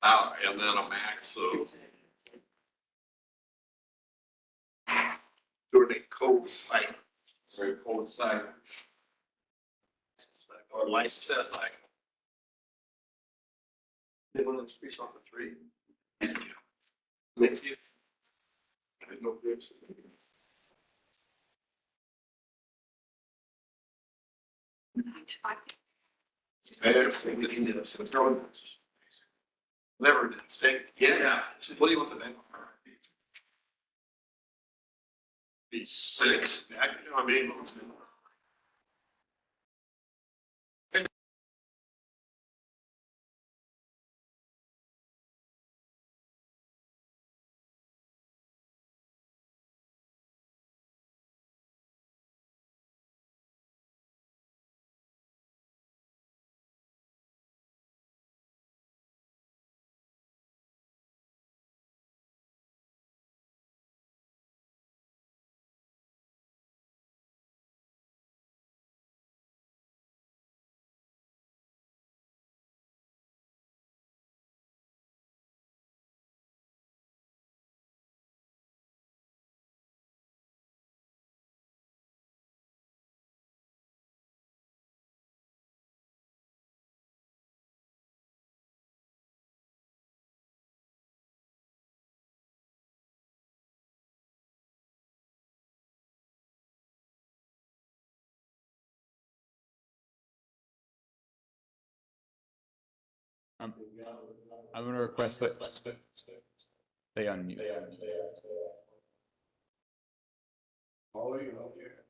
And then a max of, During a code cycle. sorry, code cycle. Or license cycle. They want to increase off the 3. Thank you. No grips. Whatever it is. Yeah. What do you want the name? Be 6. I mean. I'm gonna request that they unmute. Oh, you don't care.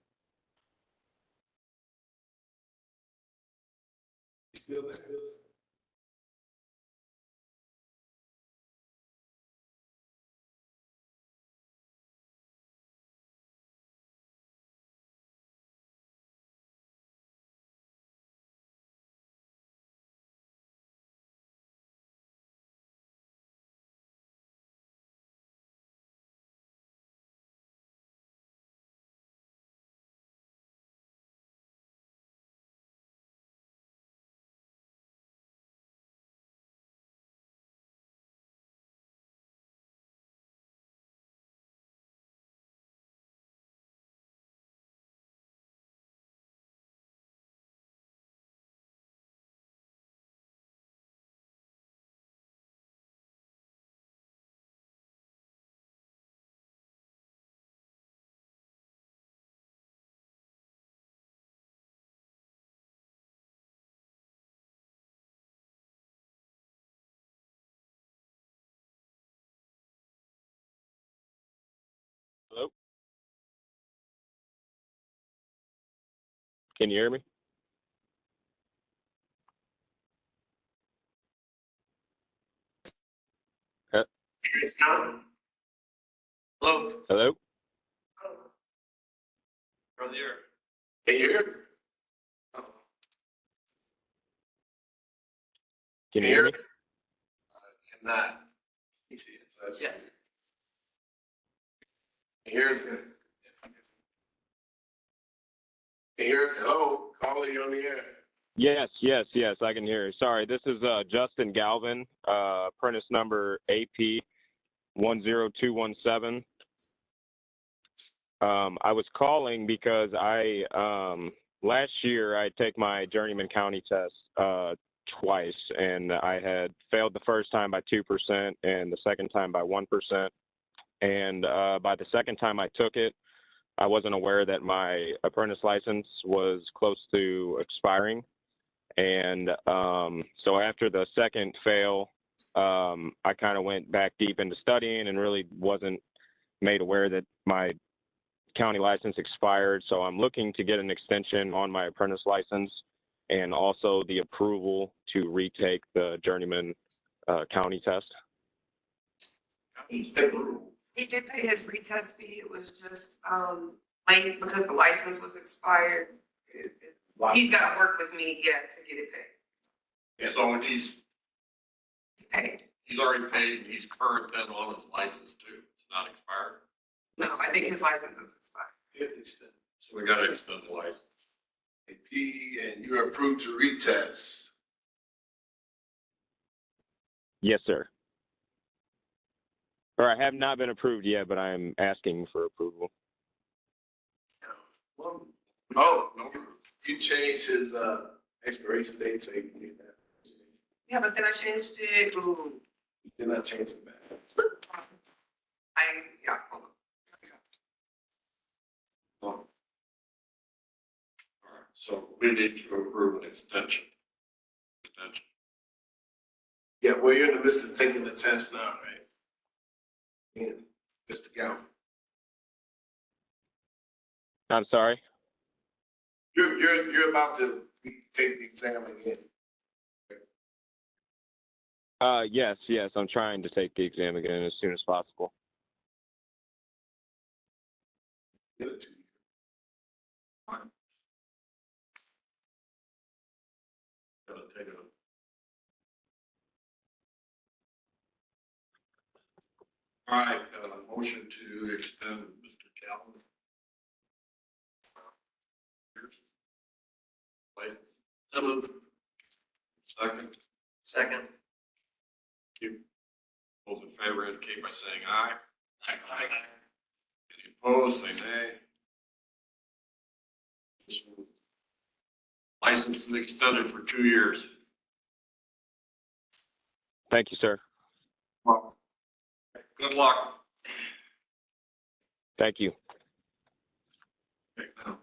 Still there. Hello? Can you hear me? Hello? Hello? From there. Can you hear? Can you hear me? us? Cannot. That's- Yeah. Here's the. Here's, hello, caller, you on the air. Yes, I can hear you. Sorry, this is Justin Galvin, apprentice number AP 10217. I was calling because last year I take my journeyman county test twice, and I had failed the first time by 2% and the second time by 1%. And by the second time I took it, I wasn't aware that my apprentice license was close to expiring. And so after the second fail, I kind of went back deep into studying and really wasn't made aware that my county license expired. So I'm looking to get an extension on my apprentice license and also the approval to retake the journeyman county test. He did pay his retest fee. It was just, late because the license was expired. He's got to work with me yet to get it paid. So he's Paid. already paid and he's current then on his license too. It's not expired. No, I think his license is expired. So we gotta extend the license. P, and you're approved to retest. Yes, sir. Or I have not been approved yet, but I am asking for approval. Oh, you changed his expiration date, so you can get that. Yeah, but then I changed it. Ooh, You did not change it back. yeah, hold on. All right, so we need to approve an extension. Yeah, well, you're in the midst of taking the test now, right? And Mr. Galvin, I'm sorry. you're about to take the exam again. Yes, I'm trying to take the exam again as soon as possible. Get it to you. Gotta take it. All right, motion to extend Mr. Calvin. Wait, So move. second, Second. those in favor indicate by saying aye. Aye. Any opposed, say nay. License is extended for 2 years. Thank you, sir. Good luck. Thank you. Okay, now,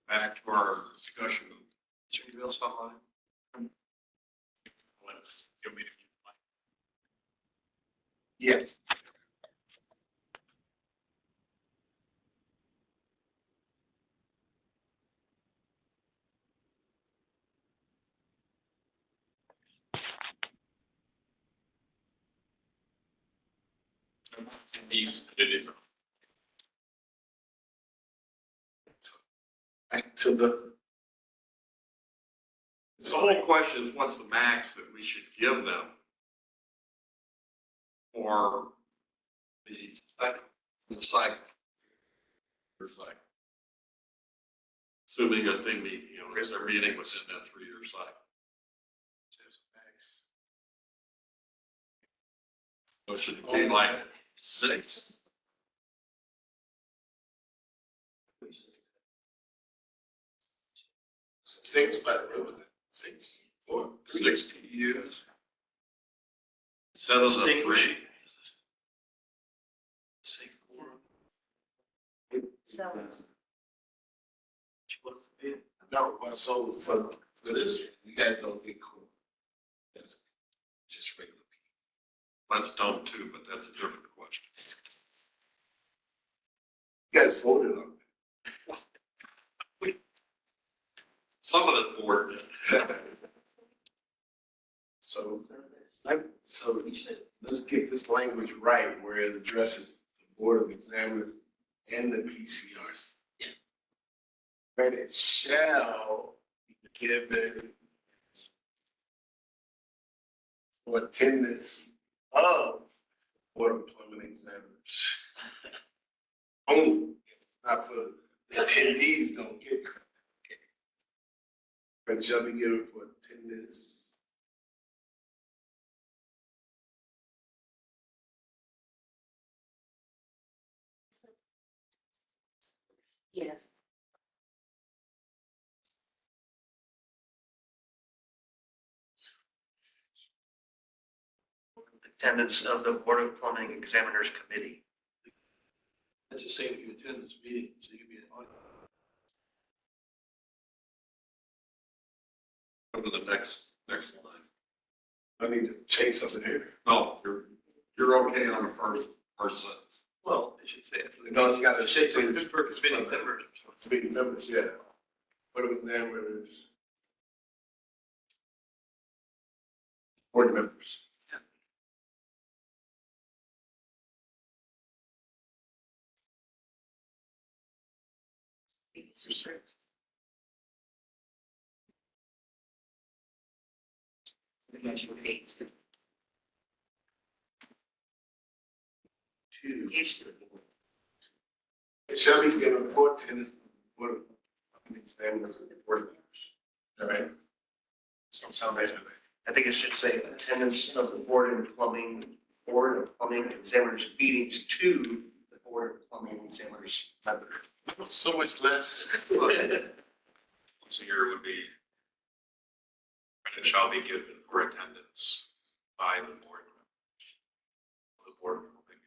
back to our discussion. Is there anything else online? Give me- Yeah. It is. Back to the. The whole question is, what's the max that we should give them for the cycle? Assuming that they meet, is their meeting within that 3-year cycle. So it should be like 6. Six, but what was it? 6 or 3? 60 years. Instead of the 3. No, well, so for this, you guys don't get cool. That's just regular people. That's dumb too, but that's a different question. You guys voted on Some of this board. that. So let's get this language right where it addresses the Board of Examiners and the PCRs. credit shall be given for attendance of Board of Employment examiners. Only, it's not for the attendees don't get credit. Credit shall be given for attendance. Yeah. Attendance of the Board of Plumbing Examiners Committee. Let's just say if you attend this meeting, so you can be an audience. Go to the next line. I need to change something here. No, you're okay on the first sentence. Well, I should say. No, you gotta say say this for committee members. Committee members, yeah. Board of examiners. Board members. Two. It shall be given for attendance, Board of examiners and board members. All right? Don't sound right. I think it should say attendance of the Board of Plumbing Examiners meetings to the Board of Plumbing Examiners members. So much less. So here would be, credit shall be given for attendance by the board members of the Board of Plumbing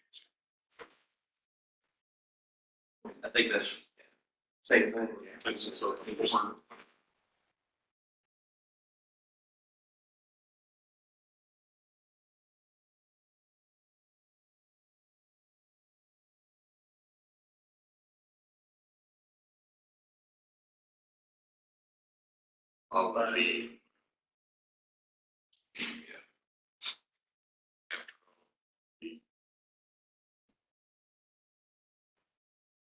Examiners. I think that's same thing. Of the. Yeah.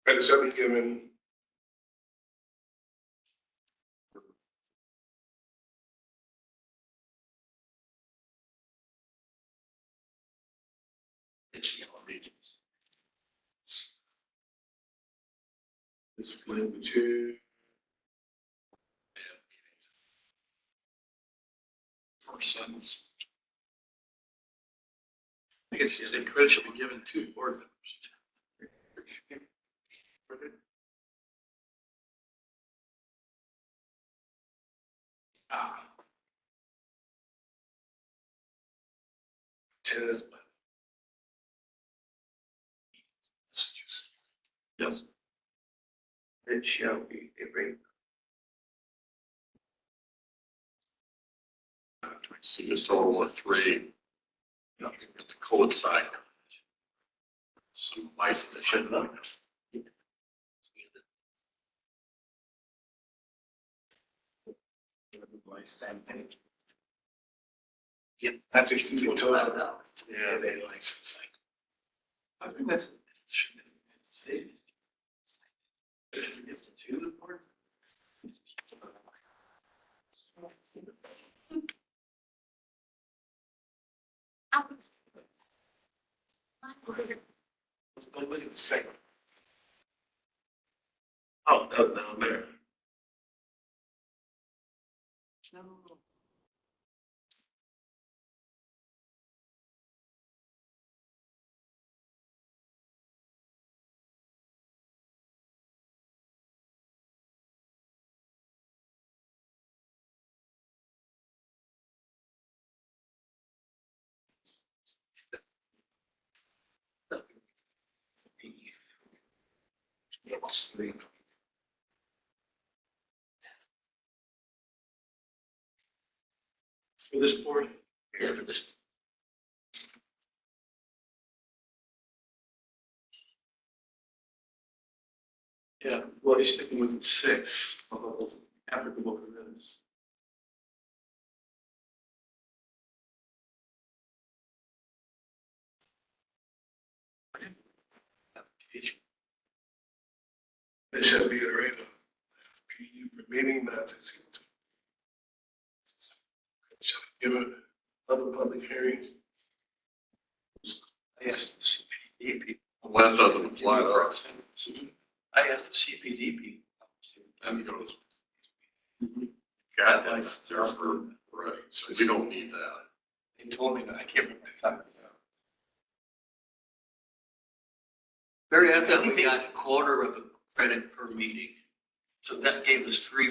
Credit shall be given. It's, you know, regions. This language here. First sentence. I guess you say credit should be given to board members. Attendance by. That's what you said. Yes. It shall be given. See a total of 3. Nothing really coincide. Some license should not. Yep, that's a single total. Yeah. They license cycle. I think that's. Say. It should be given to the board. Let's go look at the second. Oh, that was down there. Sleep. For this board. Yeah, for this. Yeah, well, he's sticking with 6, although it's applicable for this. It should be a rate of meeting, not just. Shall we give it other public hearings? I asked the CPD people. Well, that doesn't apply to us. I asked the CPD people. That goes. God, That's there for, right, so we don't need that. They told me, but I can't remember. Barry, I thought we got a quarter of a credit per meeting. So that gave us 3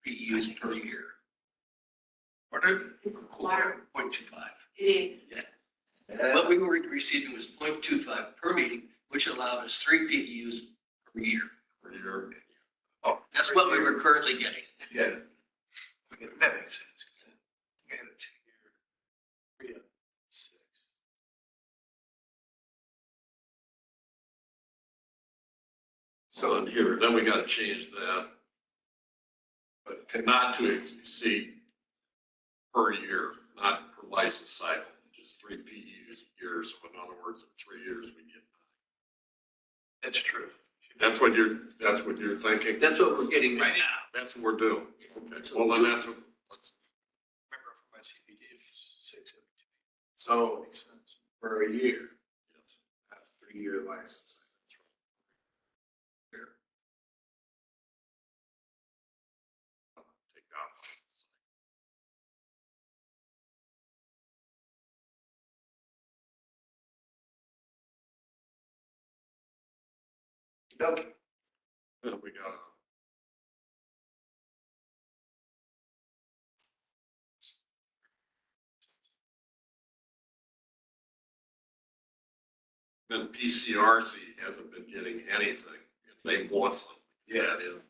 PEUs per year. Quarter, 0.25. It is. What we were receiving was 0.25 per meeting, which allowed us 3 PEUs per year. For your, That's what we were currently getting. Yeah. That makes sense. You got a 2-year. 3 of 6. so in here, then we gotta change that But to not to exceed per year, not per license cycle, just 3 PUs a year. So in other words, in 3 years, we get. That's true. That's what you're thinking? That's what we're getting right now. That's what we're doing. Okay, well, then that's what, let's, Remember for my CPD, it's 6 of so makes sense. for a year, yes. a 3-year license. Take out. Okay. Then we got. Then PCRC hasn't been getting anything. They want something. Yes. That is-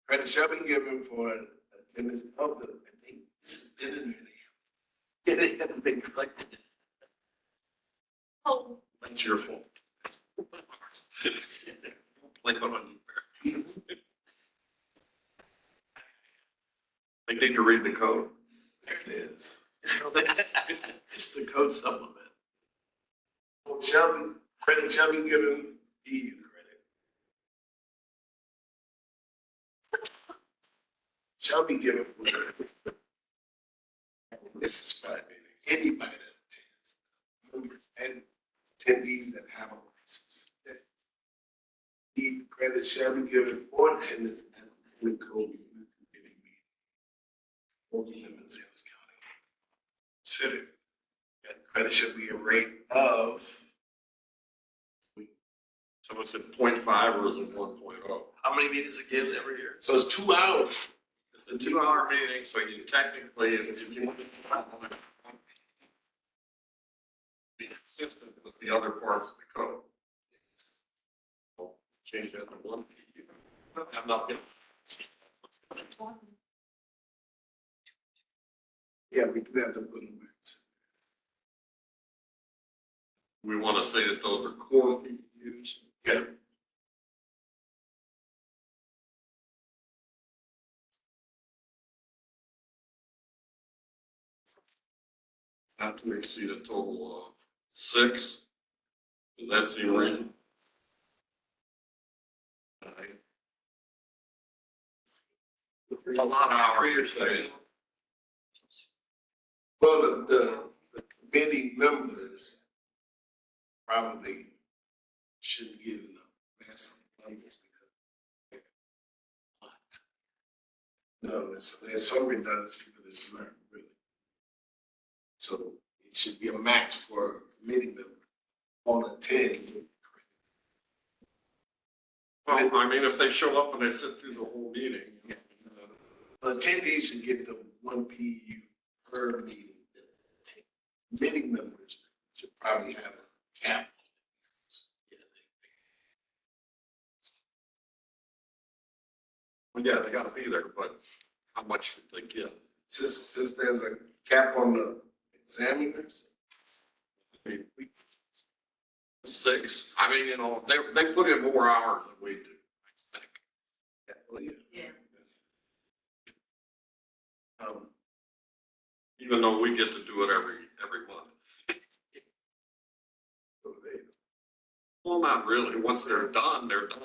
Credit shall be given for attendance of the, I think this is in there. Yeah, they haven't been collected. That's your fault. Blame it on you. They need to read the code. There it is. It's the code supplement. Credit shall be given EU credit. Shall be given. This is for anybody that attends, members and attendees that have a license. EU credit shall be given for attendance at the code committee meeting. For the Lemon Sales County. Consider that credit should be a rate of. So it's at 0.5 or is it 1.0? How many meetings again every year? So it's 2 hours. It's a 2-hour meeting, so you technically, if you want to be consistent with the other parts of the code. So change that to 1 PU. I'm not getting. Yeah, we do have to put them back. We want to say that those are core PUs. Yeah. Not to exceed a total of 6. Because that's the original. A lot of hours. Well, the committee members probably shouldn't get enough massive numbers because. No, there's some redundancy for this learn, really. So it should be a max for committee members, all the 10. Well, I mean, if they show up and they sit through the whole meeting. Attendees should get the 1 PU per meeting. Committee members should probably have a cap. Well, yeah, they gotta be there, but how much should they get? Since there's a cap on the examiners. 6. I mean, you know, they put in more hours than we do, I think. Oh, yeah. Yeah. Even though we get to do it every month. Well, not really. Once they're done, they're done.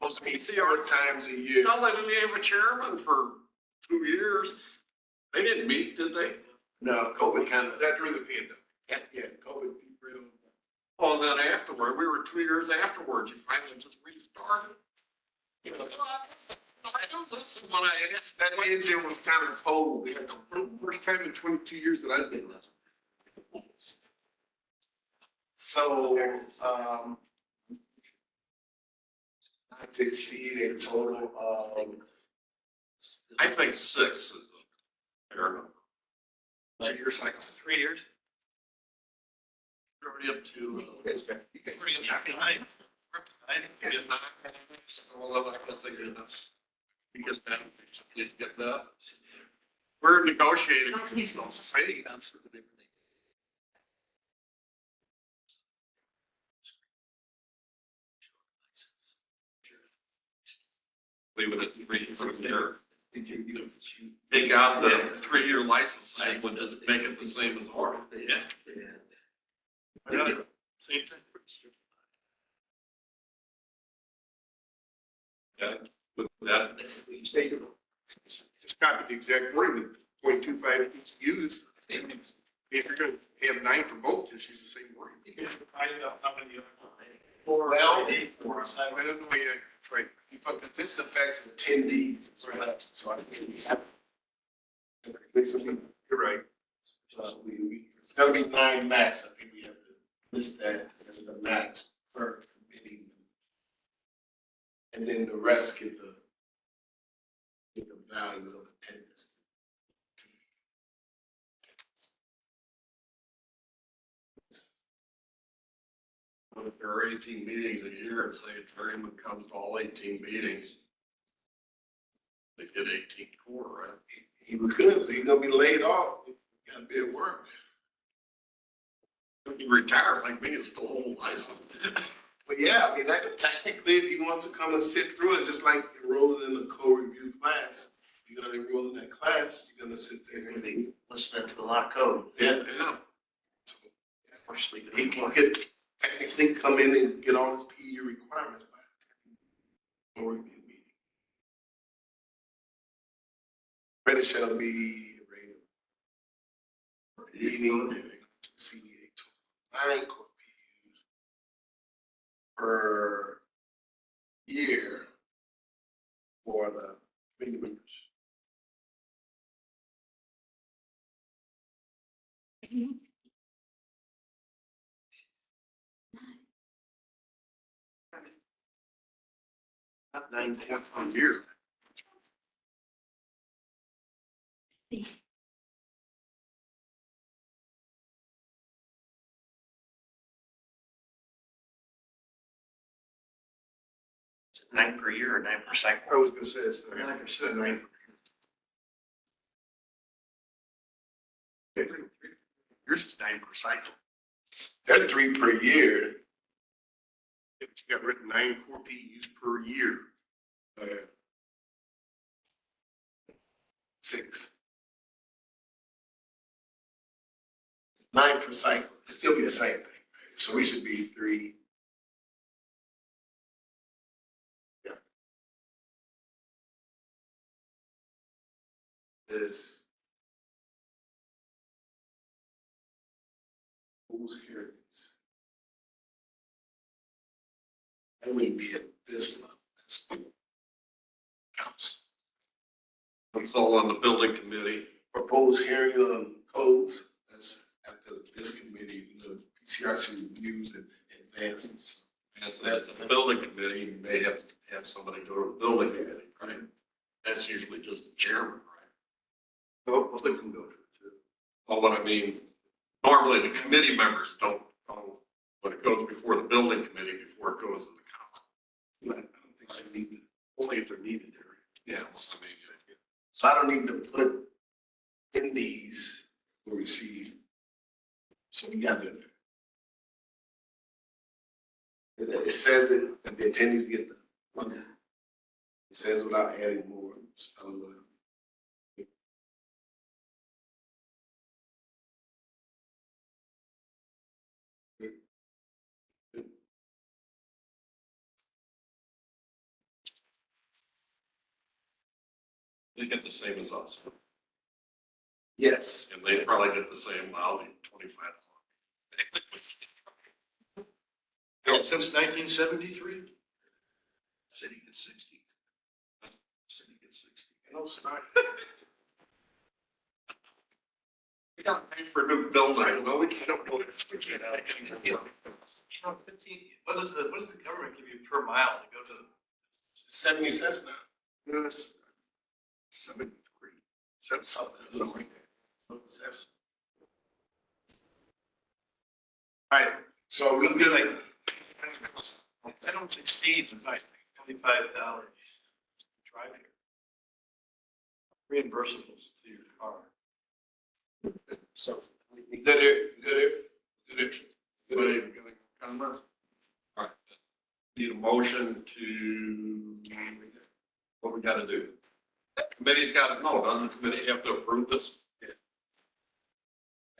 Supposed to be 4 times a year. No, they didn't have a chairman for 2 years. They didn't meet, did they? No, COVID kind of. That during the pandemic. Yeah, COVID. derailed. Well, then afterward, we were 2 years afterwards, you finally just restarted. You know, I don't listen when I ask. That engine was kind of cold. We had the first time in 22 years that I've been listening. So, not to exceed a total of. I think 6 is a fair number. Like your cycles. 3 years. We're already up to, pretty up to 9. Well, I guess they did that. You get that, please get that. We're negotiating. Leave it at 3 from there. Take out the 3-year license, and would just make it the same as ours. Yeah. Same thing. Yeah, with that, Just copy the exact wording, the 0.25 is used. If you're gonna have 9 for both, just use the same wording. Well, I don't know, yeah, right, but this affects attendees, right? So I think. Basically, you're right. So it's gonna be 9 max, I think we have to list that as the max per committee. And then the rest get the value of attendance. if there are 18 meetings a year, and say a juryman comes to all 18 meetings, they get 18 core, right? He could, he's gonna be laid off, he gotta be at work. If you retire like me, it's the whole license. But yeah, I mean, that technically, if he wants to come and sit through, it's just like enrolling in a co-review class. You're gonna enroll in that class, you're gonna sit there and be listening to a lot of code. Yeah. Yeah. So, he can get, technically come in and get all his PE requirements by a review meeting. Credit shall be rated. Meeting to see a total of 9 core PUs per year for the committee members. Not 9 points per year. Is it 9 per year or 9 per cycle? I was gonna say it's 9%. Yours is 9 per cycle. They're 3 per year. Yeah, but you got written 9 core PUs per year. 6. 9 per cycle. It'd still be the same thing, right? So we should be 3. Yeah. This. Who's hearings? I wouldn't be at this level. That's council. It's all on the building committee. Proposed hearing on codes, that's after this committee, the PCRC reviews and advances. And so that's the building committee, you may have to have somebody go to the building committee, right? That's usually just the chairman, right? Well, they can go to it too. Well, what I mean, normally the committee members don't go, when it goes before the building committee, before it goes to the council. But I don't think I need to, only if they're needed there. Yeah, so I mean, So I don't need to put in these we receive. So we got it. It says it, that the attendees get the money. It says without adding more, spelling whatever. they get the same as us, Yes. and they probably get the same lousy 25. Yes. Since 1973? City gets 60. City gets 60. No start. We got to pay for a new building. I don't know. We can't afford it. We can't. You know, 15, what does the government give you per mile to go to? 70 cents now. Yes. 73. Something like that. All right, so we It'd be feel like, like, I don't think speeds is like $25 drive here. Reimbursables to your car. so, good here, good here, good here. Anybody got any comments? All right. Need a motion to, what we gotta do? Committee's got to know, doesn't the committee have to approve this?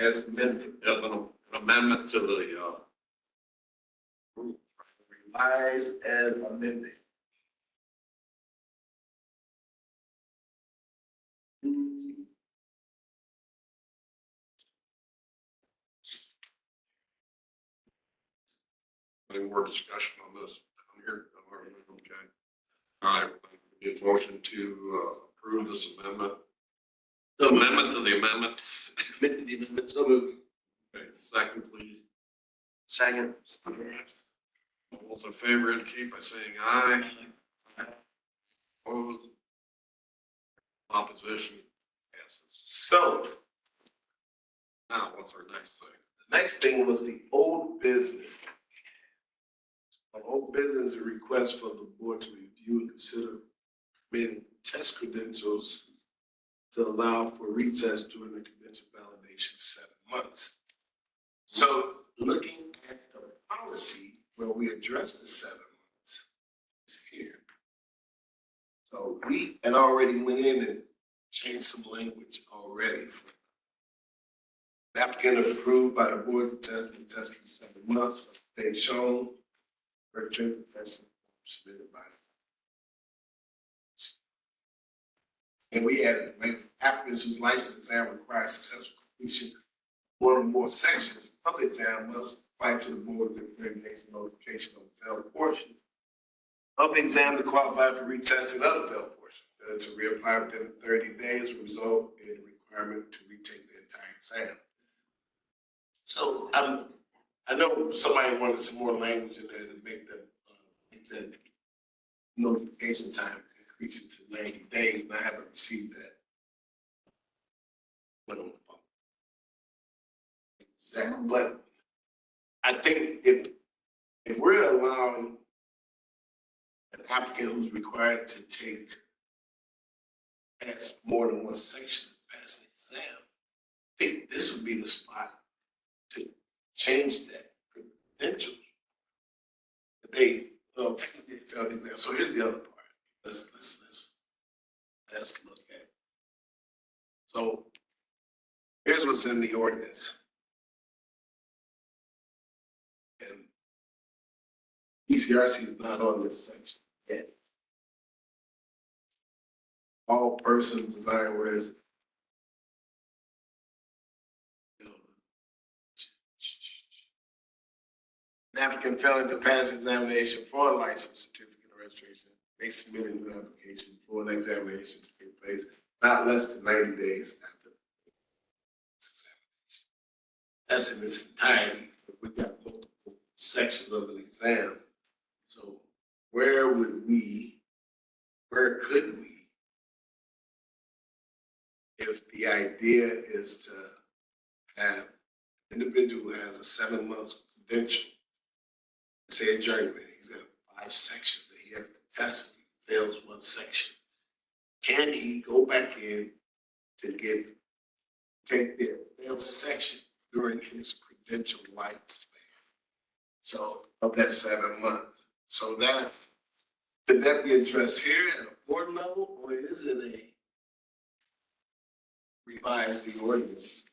As amended, As an amendment to the, revised and amended. any more discussion on this? I'm here, okay. All right, need a motion to approve this amendment. The amendment to the amendment. Amendment, the amendment, so moved. Okay, second, please. Second. All those in favor indicate by saying aye. Opposed? Opposition passes. So, Now, what's our next thing? the next thing was the old business. An old business is a request for the board to review and consider creating test credentials to allow for retest during the credential validation 7 months. So looking at the policy where we address the 7 months is here. So we had already went in and changed some language already. The applicant is approved by the board to test for 7 months. They've shown for training testing submitted by. And we added, applicants whose license exam requires successful completion of one or more sections of the exam must apply to the board within 30 days of notification of the failed portion of the exam to qualify for retesting of the failed portion. To reapply within the 30 days will result in the requirement to retake the entire exam. So I know somebody wanted some more language in there to make that notification time increase it to 90 days, and I haven't received that. But I think if we're allowing an applicant who's required to pass more than one section to pass an exam, I think this would be the spot to change that credential. They technically failed the exam. So here's the other part. Let's look at it. So here's what's in the ordinance. And ECRC is not on this section yet. All persons desiring whereas an applicant failing to pass examination for a license, certificate, or registration may submit a new application for an examination to take place not less than 90 days after this examination. That's in its entirety. We've got multiple sections of an exam. So where could we, if the idea is to have an individual who has a 7 months credential, say a journeyman, he's got 5 sections that he has to test, he fails one section. Can he go back in to take the failed section during his credential lifespan? So of that 7 months. So that, could that be addressed here at a board level, or is it a revised the ordinance?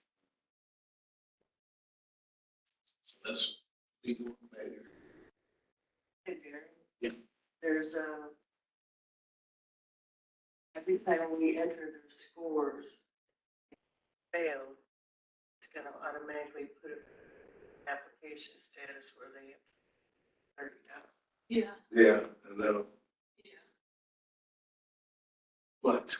So that's legal matter. Hey, Darren. Yeah. There's every time we enter their scores, fail, it's gonna automatically put an application status where they have 30 down. Yeah, and that'll, but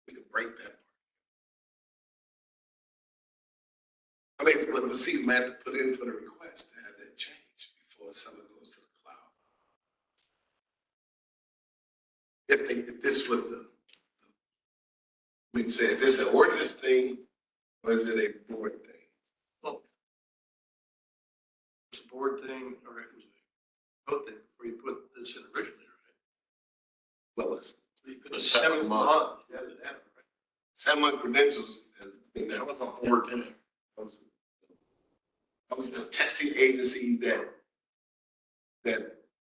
we can break that part. I mean, but see, we have to put in for the request to have that change before something goes to the cloud. If this was we can say, if it's an ordinance thing, or is it a board thing? Well, it's a board thing, or it was a vote thing before you put this in originally, right? Well, it's So you put The the 7 7th month. month, you added that, right? 7-month credentials, and That was a board thing. I was the testing agency that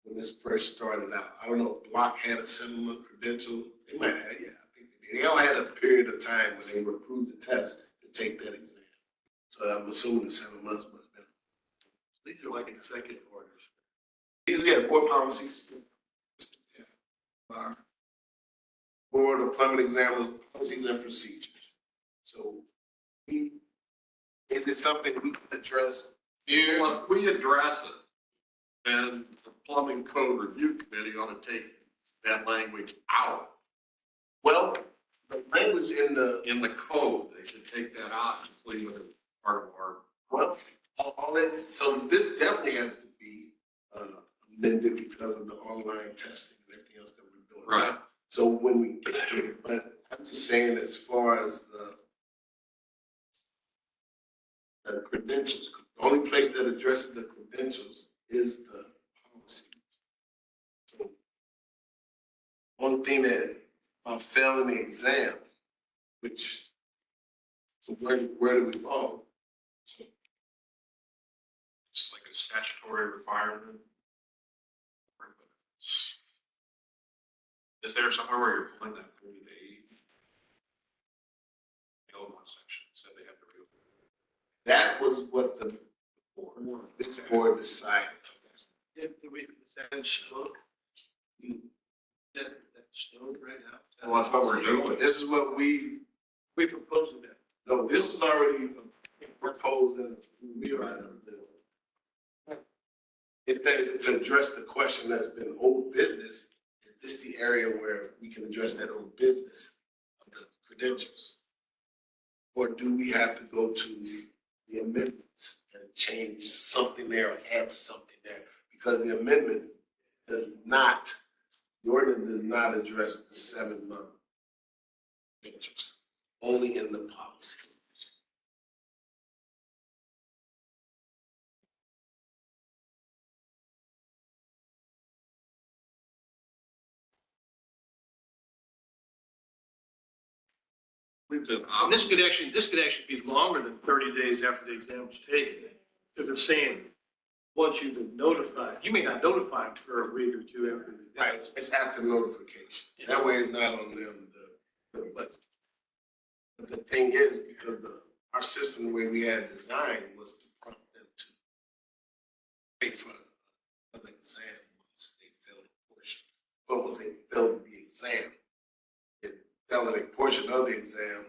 when this first started out, I don't know if Block had a 7-month credential. They might have, yeah. I think they all had a period of time when they were approved the test to take that exam. So I'm assuming the 7 months must have been. These are like executive orders. These are board policies. Yeah. Board of Plumbing Examiners, policies and procedures. So is it something we can address? Yeah, well, if we address it, then the plumbing code review committee ought to take that language out. Well, the language in the, code, they should take that out, and just leave it as part of our. well, all that, so this definitely has to be amended because of the online testing and everything else that we're doing. Right. So when we, but I'm just saying as far as the credentials, the only place that addresses the credentials is the policy. So only thing that I'm failing the exam, which, so where do we fall? So, It's like a statutory requirement. Is there somewhere where you're pulling that 30-day? The old one section said they have to reopen. that was what this board decided. Did we, is that in stone? That stone right now? Well, that's what we're doing. This is what we, We proposed that. no, this was already proposed and we were right up there. If that is to address the question that's been old business, is this the area where we can address that old business of the credentials? Or do we have to go to the amendments and change something there or add something there? Because the amendments does not, the ordinance does not address the 7-month credentials, only in the policy. And this could actually be longer than 30 days after the exam was taken. If it's saying, once you've been notified, you may not notify them for a week or two after the exam. Right, it's after notification. That way it's not on them, but the thing is, because our system, the way we had it designed was to prompt them to pay for another exam once they failed a portion. But once they failed the exam, it failed a portion of the exam.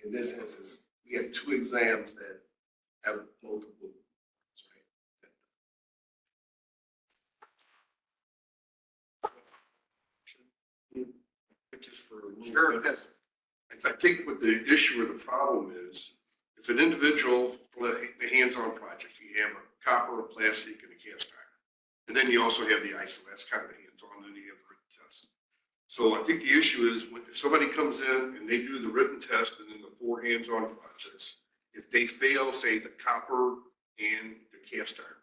In this instance, we have 2 exams that have multiple, Just for a little Sure, bit. yes. I think what the issue or the problem is, if an individual, for the hands-on project, you have a copper, a plastic, and a cast iron. And then you also have the ISO, that's kind of the hands-on, then you have the written test. So I think the issue is, if somebody comes in and they do the written test and then the 4 hands-on projects, if they fail, say, the copper and the cast iron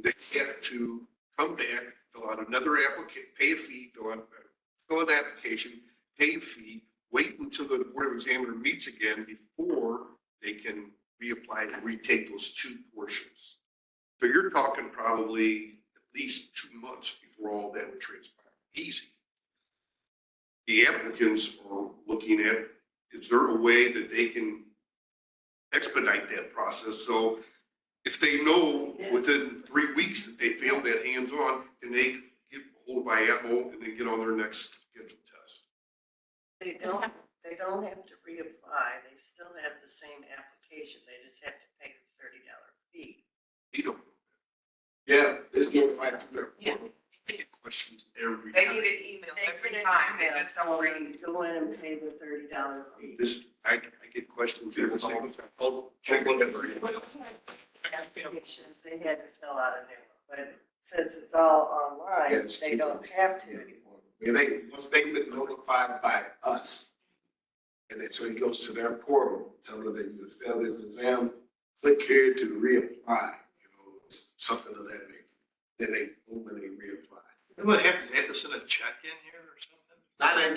project, they have to come back, fill out another application, pay a fee, fill an application, pay a fee, wait until the Board of Examiner meets again before they can reapply and retake those 2 portions. So you're talking probably at least 2 months before all that would transpire. Easy. The applicants are looking at, is there a way that they can expedite that process? So if they know within 3 weeks that they failed that hands-on, then they get hold by Atmo and then get on their next scheduled test. They don't have to reapply. They still have the same application. They just have to pay the $30 fee. You don't. Yeah, it's notified through their Yeah. portal. They get questions every They time. get an email They every get an time, they email just don't telling read. them, Go in and pay the $30 fee. I get questions every time. Oh, check look at the- Applications, they had to fill out a new one, but since it's all online, Yes. they don't have to anymore. When once they've been notified by us, and then so it goes to their portal, telling them that you failed this exam, click here to reapply, it's something of that nature. Then they, when they reapply. What happens? They have to send a check in here or something?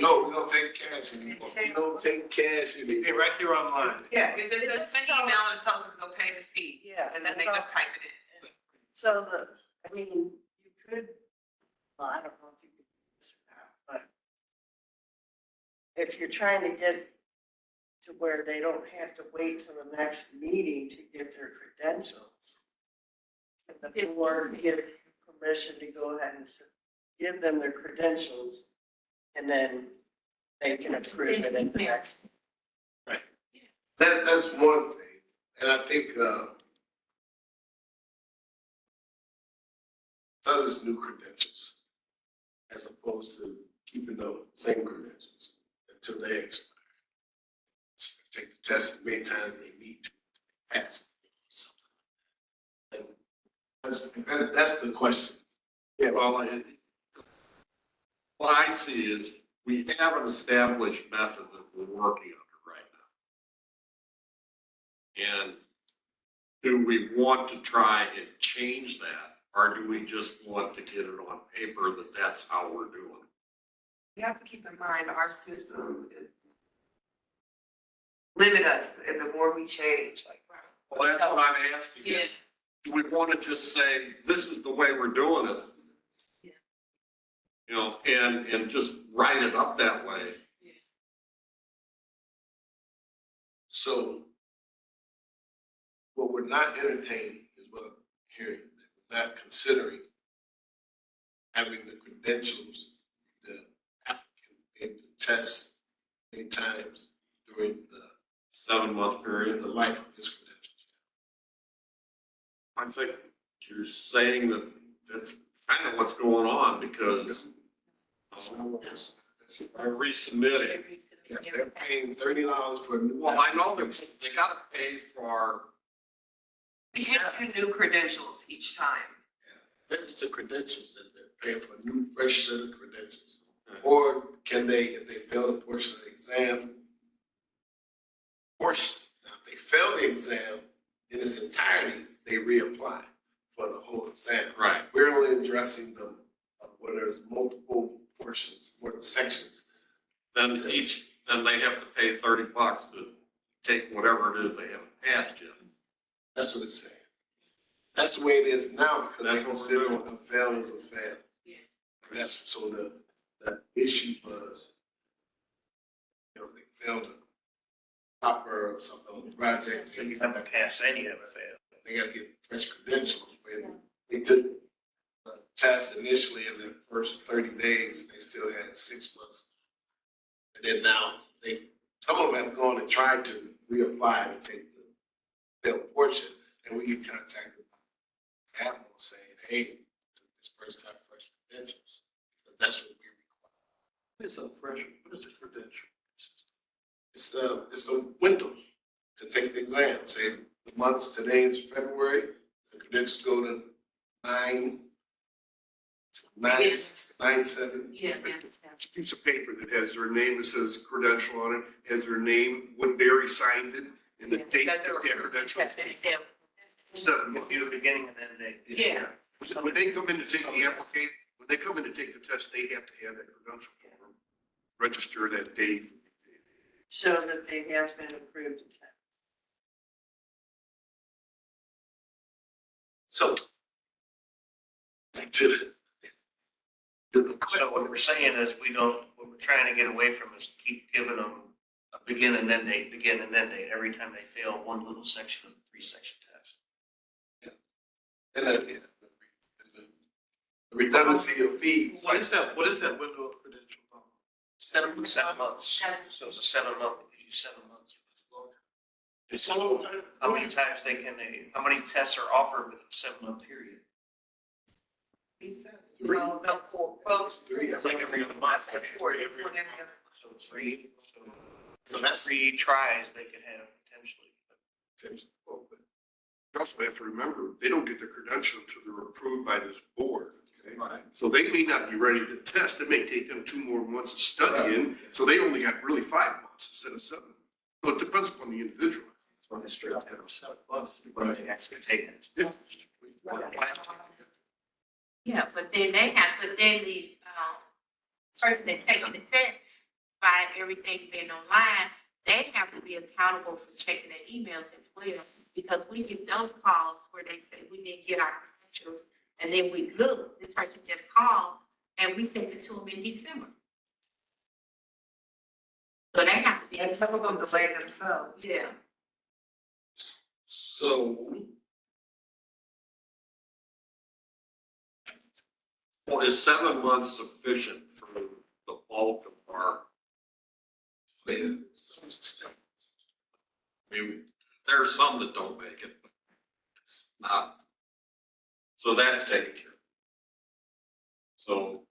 No, we don't take cash anymore. We don't take cash anymore. Hey, right there online. Yeah, it's just an email and tells them to go pay the fee, Yeah. and then they that's just all. type it in. So you could, well, I don't know if you could do this or not, but if you're trying to get to where they don't have to wait till the next meeting to get their credentials, and the board give permission to go ahead and give them their credentials, and then they can approve it in the next. That's one thing, and I think, does its new credentials, as opposed to keeping the same credentials until they expire. Take the test as many times they need to pass it, something like that. That's the question. Yeah, well, what I see is we have an established method that we're working under right now. And do we want to try and change that? Or do we just want to get it on paper that that's how we're doing it? You have to keep in mind, our system is limit us, and the more we change, like. Well, that's what I'm asking is, do we want to just say, this is the way we're doing it? And just write it up that way? So what we're not entertaining is what I'm hearing, that we're not considering having the credentials, the applicant be able to test many times during the 7-month period. the life of his credentials. I think you're saying that that's kind of what's going on because they're resubmitting. Yeah, they're paying $30 for a new. Well, I know they gotta pay for, We give you new credentials each time. There's the credentials that they're paying for a new fresh set of credentials. Or can they, if they fail a portion of the exam, now, if they fail the exam in its entirety, they reapply for the whole exam. right, We're only addressing them where there's multiple portions, more sections. then they have to pay $30 to take whatever it is they haven't passed yet. That's what it's saying. That's the way it is now, because they That's what we're consider a fail as a fail. Yeah. That's, so the issue was, they failed a topper or something on the project. So you haven't passed any of it, failed. They gotta get fresh credentials. When they took the test initially in the first 30 days, they still had 6 months. And then now some of them have gone and tried to reapply and take the failed portion, and we get contacted by Admiral saying, hey, this person have fresh credentials. That's what we require. What is a credential? It's a window to take the exam. Say the months, today is February, the credentials go to 9/7. Yeah. Piece of paper that has their name, it says credential on it, has their name, when Barry signed it, and the date that that credential. 7 months. If you beginning and then they. Yeah. When they come in to take the application, when they come in to take the test, they have to have that credential form, register that date. Show that they have been approved to test. So back to the So what we're saying is what we're trying to get away from is keep giving them a begin and end date every time they fail one little section of the 3-section test. And the redundancy of fees. What is that window of credential? 7 months. So it's a 7 month, it gives you 7 months. How many times how many tests are offered within a 7 month period? Well, no, four. Well, It's 3. It's like every other month. four, one every other. So 3, so that's 3 tries they could have potentially. You also have to remember, they don't get the credential until they're approved by this board. Okay? Right. So they may not be ready to test. It may take them 2 more months of studying. So they only got really 5 months instead of 7. So it depends upon the individual. So it's straight up to 7 months, what they actually take it. Yeah, but then the person that's taking the test, by everything being online, they have to be accountable for checking their emails as well. Because we get those calls where they say we didn't get our credentials, and then we look, this person just called, and we sent it to them in December. So they have to be. And some of them delay themselves. Yeah. So, Well, is 7 months sufficient for the bulk of our, I mean, there are some that don't make it, but it's not. So that's taken care of. So,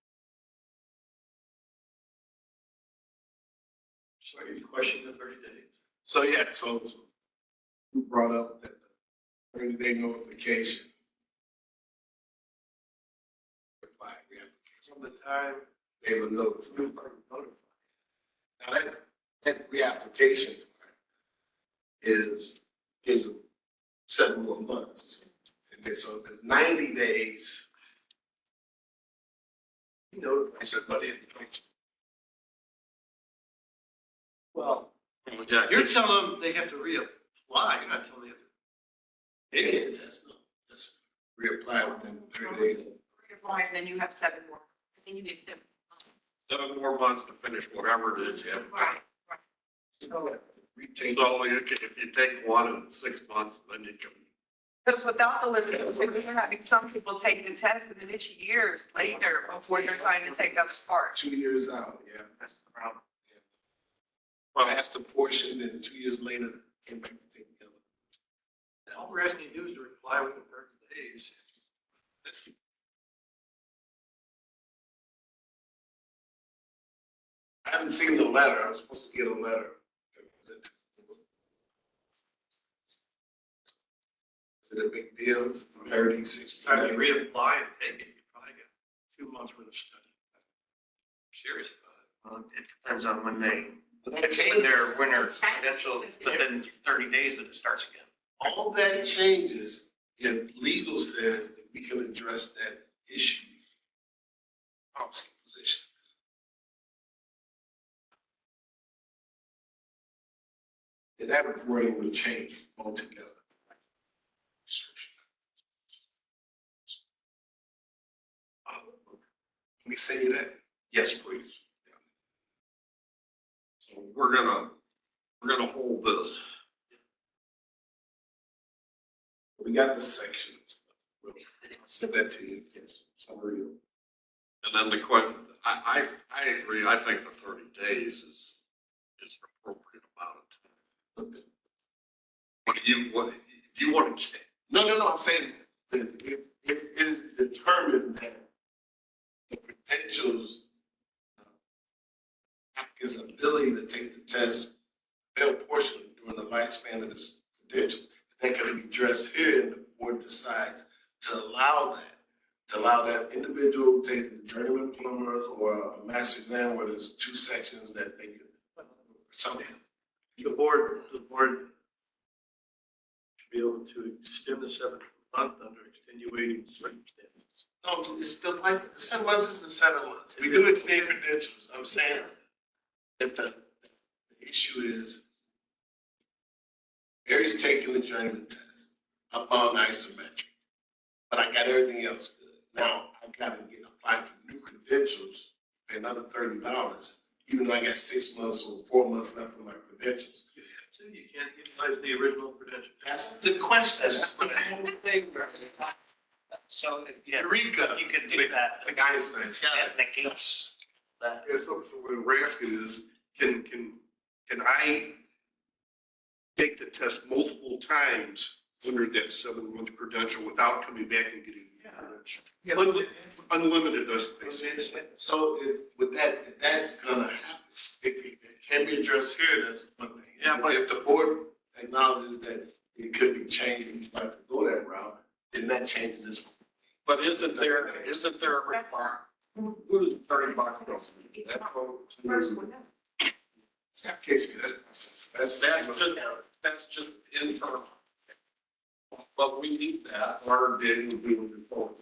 So are you questioning the 30 days? so yeah, so you brought up that the 30-day notification. Reply, reapplication. From the time. They were notified. Now that reapplication is 7 more months. And then so there's 90 days. You notify somebody if you don't. Well, yeah, you're telling them they have to reapply, you're not telling them they have to. Take the test, no, just reapply within 30 days. Reapply, and then you have 7 more. Then you get 7. 7 more months to finish whatever it is you have. Right. Retake. So if you take one in 6 months, then you can. Because without the limitation, we're having some people take the test and then it's years later before they're trying to take up part. 2 years out, yeah. That's the problem. Well, that's the portion, then 2 years later, came back to take the other. All we're asking you to do is to reply within 30 days. I haven't seen the letter. I was supposed to get a letter. Is it a big deal? 30, 60 Try to days? reapply and take it, you probably got 2 months worth of study. I'm serious about it. Well, it depends on when But that when changes. their credentials, but then 30 days that it starts again. All that changes if legal says that we can address that issue. Policy position. And that wording will change altogether. Let me say that. Yes, please. So we're gonna hold this. We got the sections. We'll send that to you. Summary. And then the question, I agree, I think the 30 days is an appropriate amount of time. What do you want to change? No, I'm saying that if it is determined that the credentials, applicant's ability to take the test, fail portion during the lifespan of his credentials, that can be addressed here and the board decides to allow that individual taking the journeyman plumbers or a master exam where there's 2 sections that they could, something. The board should be able to extend the 7th month under extenuating circumstances. No, it's the 7 months is the 7 months. We do extend credentials. I'm saying that the issue is Mary's taking the journeyman test. I found isometric, but I got everything else good. Now I gotta apply for new credentials, pay another $30, even though I got 6 months or 4 months left of my credentials. You can't utilize the original credentials. That's the question. That's the whole thing, right? So if, yeah, Eureka. you could do that. Like Einstein. That negates that. Yeah, so what we're asking is, can I take the test multiple times under that 7-month credential without coming back and getting a credential? Unlimited, that's basically. So with that, if that's gonna happen, it can be addressed here, that's one thing. Yeah, but- If the board acknowledges that it could be changed, and you'd like to go that route, then that changes this. But isn't there a requirement? Who's $30 go? That go to- First one, It's application, that's process. That's just internal. But we need that, or did we move forward?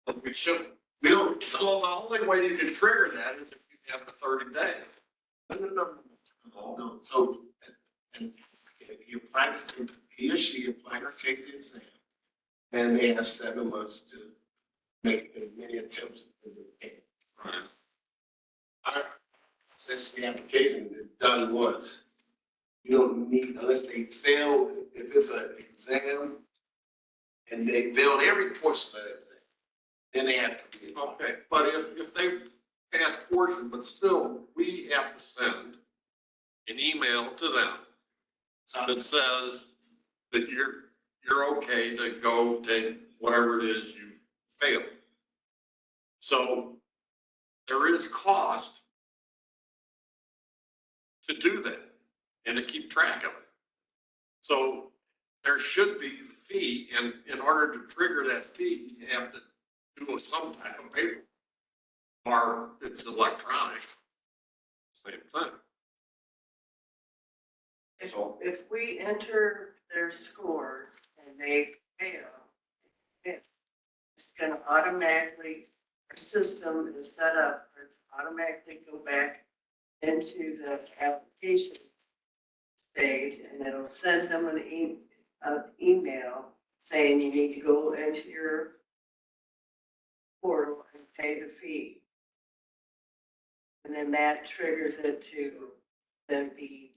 But we shouldn't. We don't, So the only way you can trigger that is if you have the 30 day. no, so, and he or she applied to take the exam, and they have 7 months to make as many attempts as they can. Right. Since the application is done once, you don't need, unless they fail, if it's an exam and they failed every portion of the exam, then they have to be. Okay, but if they pass portion, but still, we have to send an email to them that says that you're okay to go take whatever it is you failed. So there is cost to do that and to keep track of it. So there should be a fee, and in order to trigger that fee, you have to do some type of paper. Or it's electronic, same thing. If we enter their scores and they fail, it's gonna automatically, our system is set up for it to automatically go back into the application stage, and it'll send them an email saying you need to go into your portal and pay the fee. And then that triggers it to then be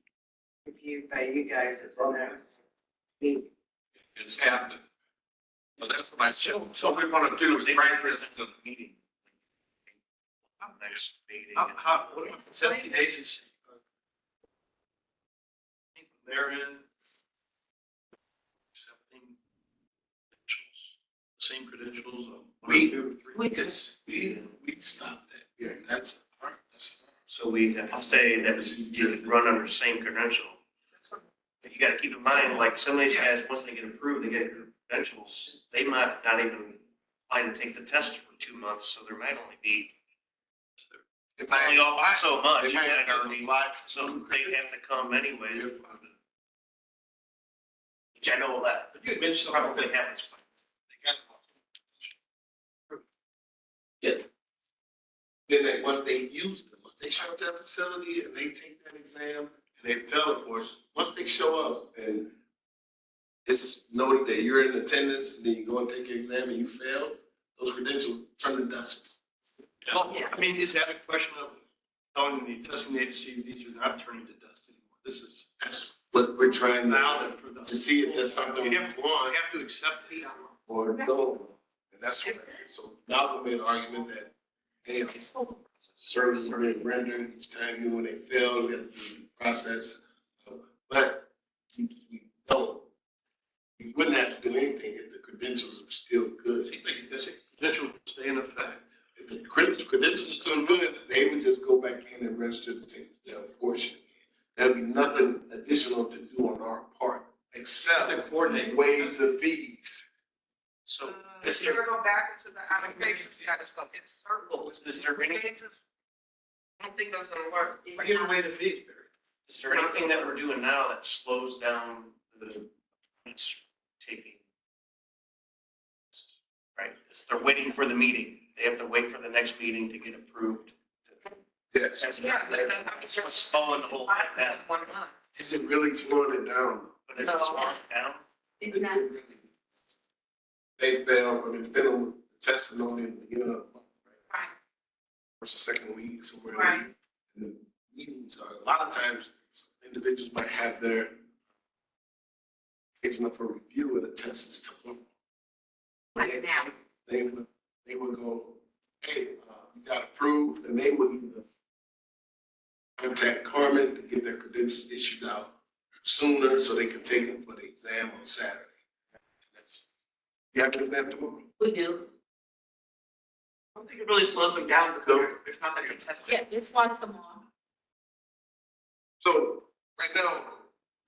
reviewed by you guys at the next meeting. It's happening. But that's what I said. So we want to do is crank this to Meeting. Next meeting. What about the testing agency? They're in accepting credentials, same credentials. We stop that. Yeah, that's. So we have to say that you run under the same credential. But you gotta keep in mind, like some of these guys, once they get approved, they get credentials, they might not even apply to take the test for 2 months, so there might only be only off so much. They might have to apply for So new they have to come anyways. Which I know that, You mentioned probably happens. Yes. Then once they use them, once they show up to that facility and they take that exam and they fail a portion, once they show up and it's noted that you're in attendance, and then you go and take your exam and you fail, those credentials turn to dust. I mean, is that a question of telling the testing agency these are not turning to dust anymore? This is That's what we're trying valid for them. to see if there's something we You have want to accept it. or don't. And that's what, so Malcolm made an argument that, hey, services are being rendered each time, when they fail, we have to do the process. But we don't. We wouldn't have to do anything if the credentials are still good. Credentials stay in effect. If the credentials are still good, they would just go back in and register to take the portion again. There'd be nothing additional to do on our part, except waive the fees. So If you're gonna go back into the application, you gotta go hit circle. is there any, I don't think that's gonna work. We're giving away the fees, Barry. is there anything that we're doing now that slows down the, it's taking? Right, they're waiting for the meeting. They have to wait for the next meeting to get approved. Yes. It's what's slowing the whole thing down. 1 month. Is it really slowing it down? But is it slowing it down? They fail, but it's been on the testimony at the beginning of the month, right? Right. First or second week, somewhere. Right. And the meetings are, a lot of times, individuals might have their occasion up for review and the test is tomorrow. Like now. They would go, hey, you got approved, and they would either contact Carmen to get their credentials issued out sooner so they can take them for the exam on Saturday. That's, you have an exam tomorrow? We do. I don't think it really slows them down because there's not that many tests. Yeah, it's one tomorrow. So right now,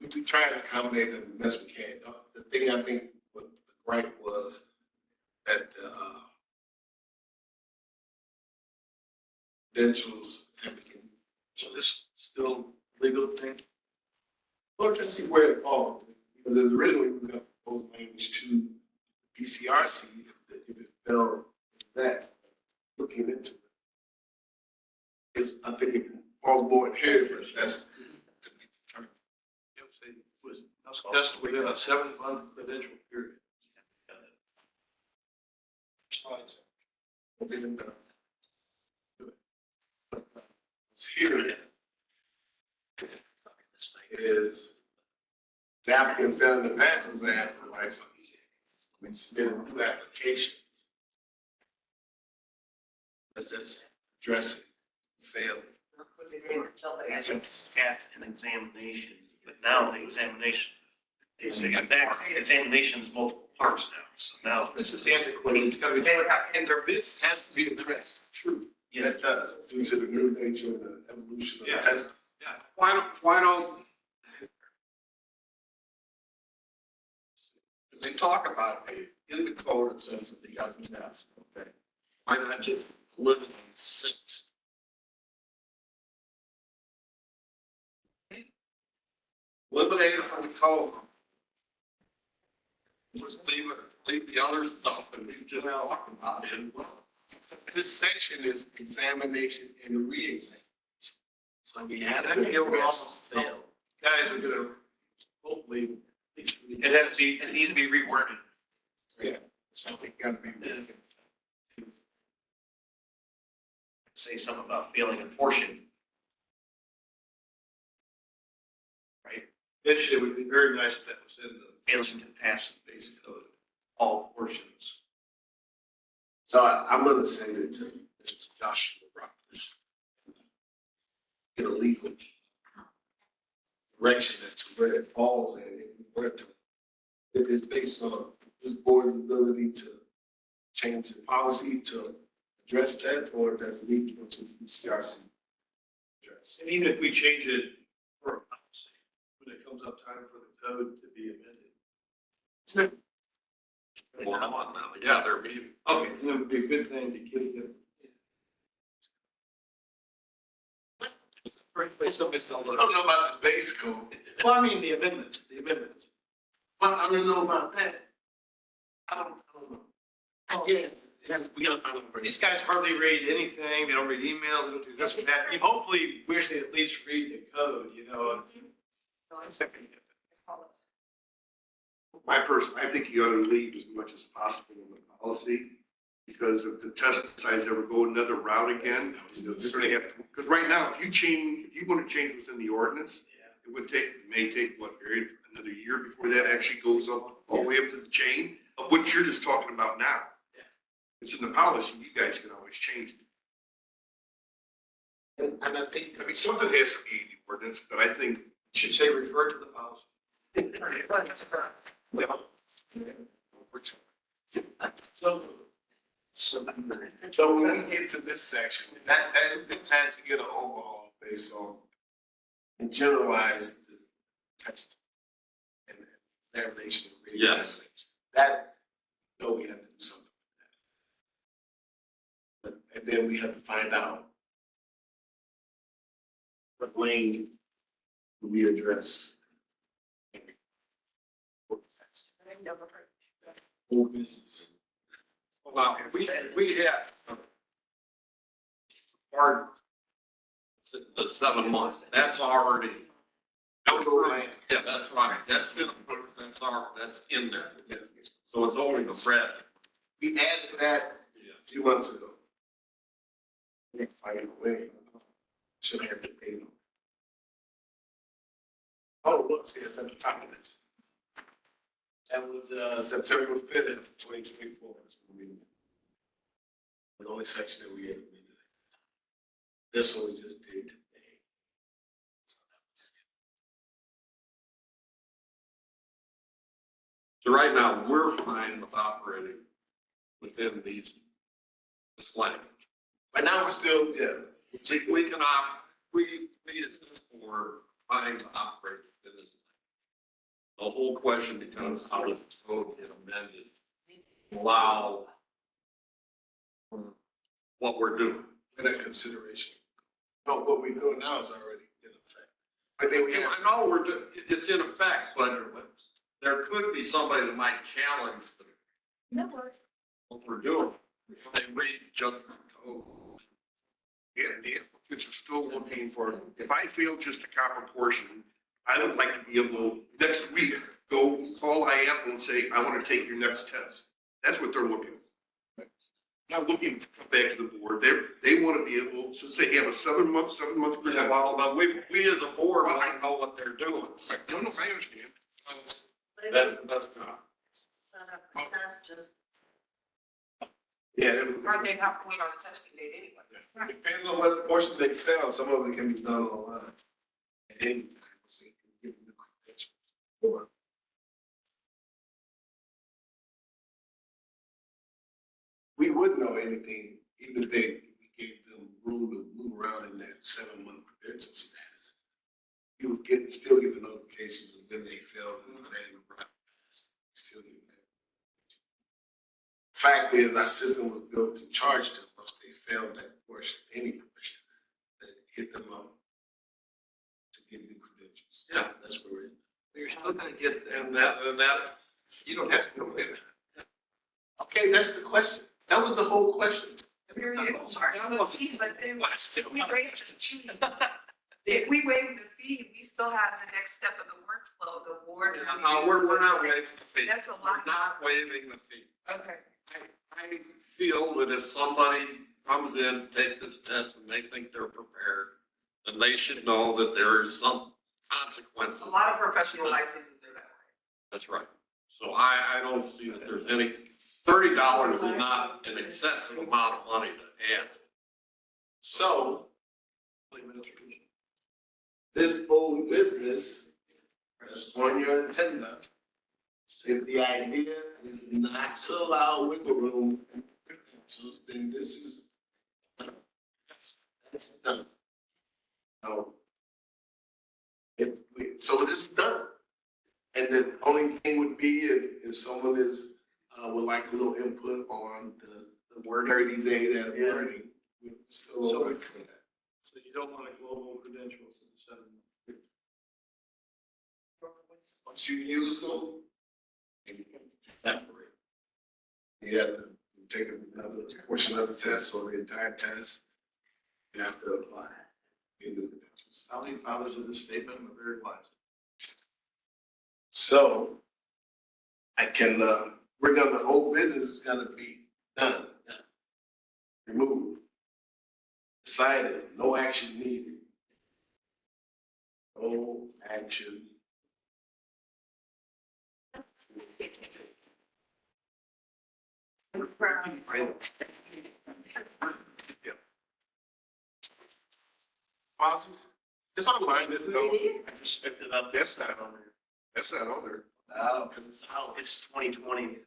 we try to accommodate them the best we can. The thing I think what the gripe was that the credentials applicant. So this still legal thing? Well, we're trying to see where it falls. Because originally we were going to propose language to PCRC if it fell that, looking into it. It's, I think it falls more in here, but that's to be determined. Yep, say was just within a 7-month credential period. What's here is the applicant failing to pass his exam for license. We submit a new application. Let's just address it, fail. Was it in until the answer? It's at an examination, but now the examination, they got back, examination's multiple parts now, so now. This is antiquated, it's gotta be. They would have to enter. This has to be addressed, true. Yeah, it does, due to the new nature and the evolution of the Yeah. test. Yeah. Why don't? If they talk about it in the code, it says that they got to test, okay? Why not just eliminate 6? Eliminate it from the code. Just leave the other stuff and we just talk about it. This section is examination and re-examination. So we have I think to it will address also fail. Guys are gonna, hopefully, it has to be, it needs to be reworded. Yeah, so we gotta be. Say something about failing a portion. Right? Eventually, it would be very nice if that was in the failing to pass the basic code, all portions. So I'm gonna send it to Mr. Joshua Rogers. Get a legal direction as to where it falls and if we were to, if it's based on this board's ability to change the policy to address that, or does it need to go to the CRC address? And even if we change it for a policy, when it comes up time for the code to be amended. One on now, yeah, they're being. Okay, then it would be a good thing to give them. I don't know about the base code. Well, I mean, the amendments. Well, I don't know about that. I don't know. Again, we gotta find out. These guys hardly read anything, they don't read emails, they don't do this and that. You hopefully wish they at least read the code, you know. I think you ought to leave as much as possible in the policy, because if the test size ever go another route again, they're gonna have to, because right now, if you want to change what's in the ordinance, it may take what, Barry, another year before that actually goes up, all the way up to the chain of what you're just talking about now. It's in the policy, you guys can always change it. And I think, I mean, something has to be in the ordinance, but I think Should say refer to the policy. So when we get to this section, this has to get an overhaul based on and generalize the test and examination. And Yes. That, no, we have to do something with that. And then we have to find out what lane we address. Whole business. Well, we had hard, the 7 months, that's already. That was already. Yeah, that's right, that's been approved, that's in there. So it's only the red. We added that a few months ago. We can find a way. Should have to pay them. Oh, look, see, it's at the top of this. That was, September 5th, 2024. The only section that we had. This one we just did today. So that was it. So right now, we're fine with operating within this language. Right now, we're still, yeah. We can we as this board, fine to operate within this. The whole question becomes how does the code get amended, to allow what we're doing. For that consideration. No, what we're doing now is already in effect. I think we have. I know it's in effect, but there could be somebody that might challenge what we're doing. They read just the code. Yeah, the applicants are still looking for, if I fail just a copper portion, I would like to be able, next week, go call IAPL and say, I want to take your next test. That's what they're looking for. Not looking to come back to the board. They want to be able, since they have a 7-month Yeah, credential. well, but we as a board want to know what they're doing. No, I understand. That's not. Set up a test, just Yeah, Or they have to wait on the testing date anyway. depending on what portion they fail, some of it can be done online. At any time, so you can give them the credentials. Or we wouldn't know anything, even if we gave them room to move around in that 7-month credential status. You would still get the notifications of when they failed and exam. Still get that. Fact is, our system was built to charge them once they failed that portion, any portion, that hit them up to get new credentials. Yeah. That's where we're at. You're still gonna get, And that, you don't have to go with it. Okay, that's the question. That was the whole question. Period. Sorry, I know, but then we waive the fee. If we waive the fee, we still have the next step of the workflow, the board. no, we're not waiving the fee. That's a lot. We're not waiving the fee. Okay. I feel that if somebody comes in, take this test and they think they're prepared, then they should know that there is some consequences. A lot of professional licenses are that way. That's right. So I don't see that there's any, $30 is not an excessive amount of money to ask. So, this old business that's on your agenda, if the idea is not to allow wiggle room in credentials, then this is, that's done. So this is done. And the only thing would be if someone would like a little input on the word 30-day that wording, we're still open for that. So you don't want a global credentials in the 7 months. Once you use them, you can evaporate. You have to take another portion of the test or the entire test. You have to apply. Get new credentials. Founding fathers of this statement were very wise. So I can, we're gonna, the whole business is gonna be done. Removed. Decided, no action needed. No action. Policies? It's online, it's no. I just picked it up. That's not on there. That's not on there. Oh, cause it's out. It's 2020.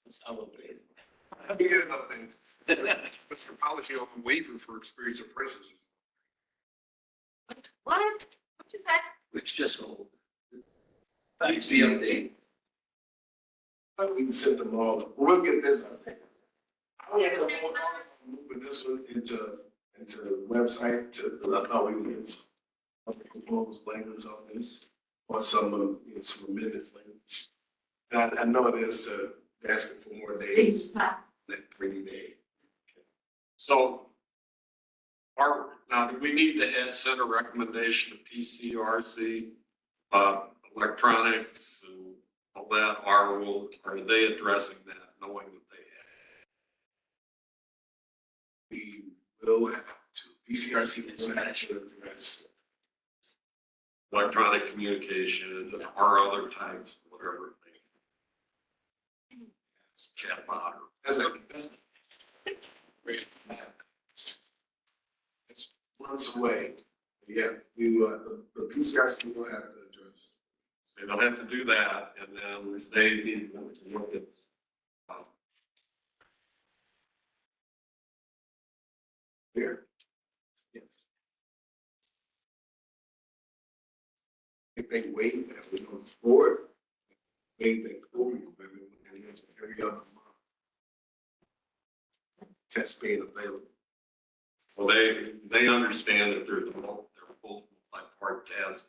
It's outdated. You get an update. What's your policy on the waiver for experienced apprentices? What? What'd you say? Which just old. Thanks. The update. We can send them all, we'll get this. I'm Yeah. moving this one into the website I thought we would get some proposed language on this, or some amended language. And I know it is asking for more days, that 30-day. So now do we need to send a recommendation to PCRC, electronics and all that, or are they addressing that, knowing that they have? We will have to, PCRC will actually address Electronic communication or other types, whatever. chatbot or. It's months away. Yeah, we, the PCRC will have to address. They don't have to do that, and then they need to look at. Here. Yes. If they wait, that we on the board, wait, they go, every other month. Test being available. So they understand that there's multiple like part test.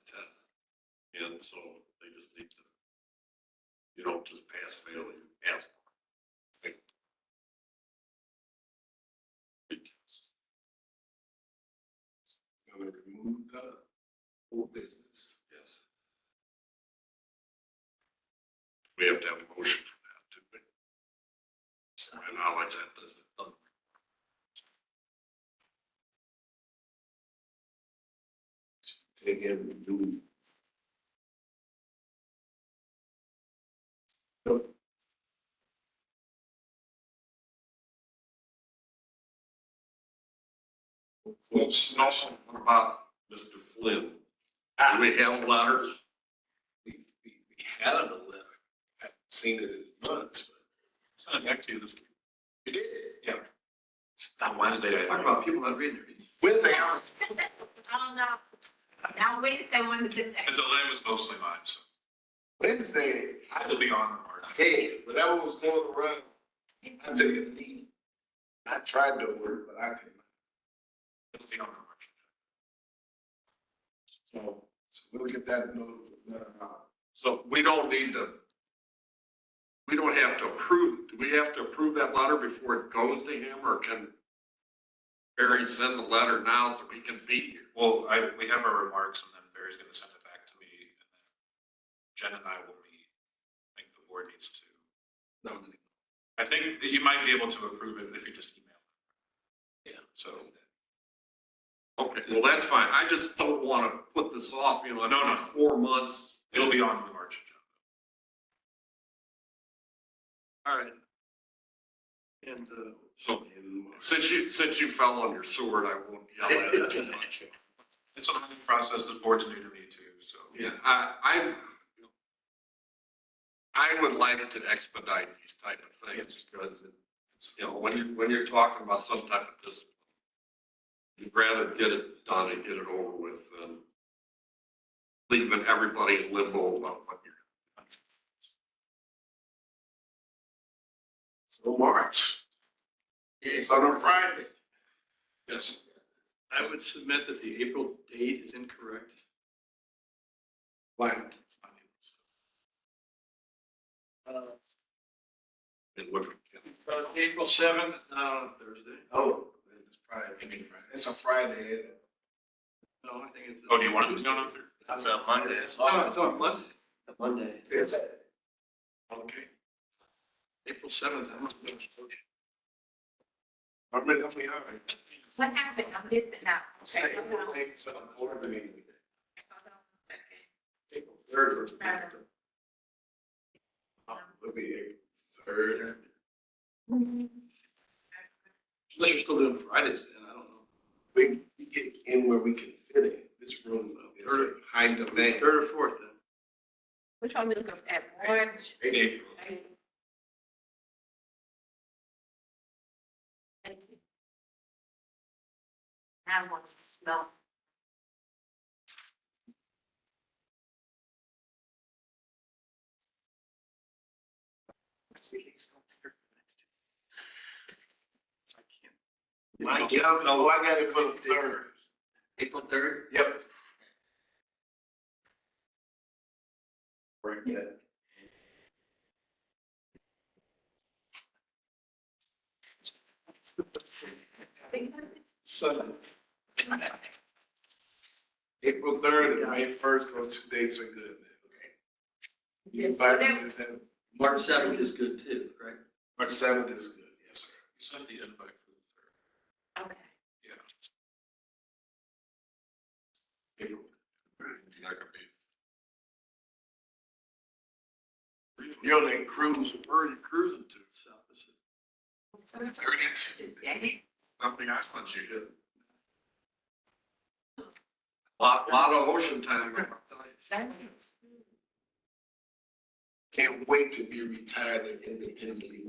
And so they just need to, you don't just pass, fail, you ask. Gonna remove the whole business. Yes. We have to have a motion for that too. And I'll let that. Take and remove. Well, what about Mr. Flynn? Do we have a letter? We had a letter. I haven't seen it in months, but. Send it back to you this week. We did? Yeah. It's not Wednesday. Talk about people not reading their. Wednesday, I was. Oh, no. Now, Wednesday, when the good day. The delay was mostly mine, so Wednesday, it'll be on the mark. hey, whatever was going around, I took a knee. I tried to work, but I couldn't. It'll be on the mark. So we'll get that notified out. So we don't need to, we don't have to approve, do we have to approve that letter before it goes to him, or can Barry send the letter now so we can be here? Well, we have our remarks and then Barry's gonna send it back to me and then Jen and I will meet. I think the board needs to. No, I think that you might be able to approve it if you just email it. yeah, So, Okay, well, that's fine, I just don't wanna put this off, you know, No. 4 months. it'll be on the March agenda. All right. And, So, since you fell on your sword, I won't yell at it too much. It's a learning process, the board's new to me too, so. Yeah, I would like to expedite these type of things, because it's, you know, when you're talking about some type of discipline, you'd rather get it done and get it over with than leaving everybody in limbo about what you're. So March. It's on a Friday. Yes. I would submit that the April date is incorrect. Why? And what, April 7th is not on a Thursday. Oh, it's Friday. It's a Friday. No, I think it's. Oh, do you want it to go on there? It's a Monday. It's No, it's on Monday. Monday. It's a, okay. April 7th, I must have a motion. I'm ready, I'll be all right. What happened? I'm missing out. Say, Okay, hold on. make some order meeting. Hold on a second. April 3rd. It'll be April 3rd. Unless you're still doing Fridays then, I don't know. We get in where we can fit in. This room is a high demand. 3rd or 4th then. Which one we looking at? March? April. Thank you. I want to smell. I got it for the 3rd. April 3rd? Yep. Right, yeah. Sunday. April 3rd and May 1st, those 2 dates are good then. You find it, then March 7th is good too, correct? March 7th is good, yes, sir. You sent the invite for the 3rd. Okay. Yeah. April. Not gonna be. You're on that cruise, where are you cruising to? How many islands you hit? Lot of ocean time. Can't wait to be retired and independently.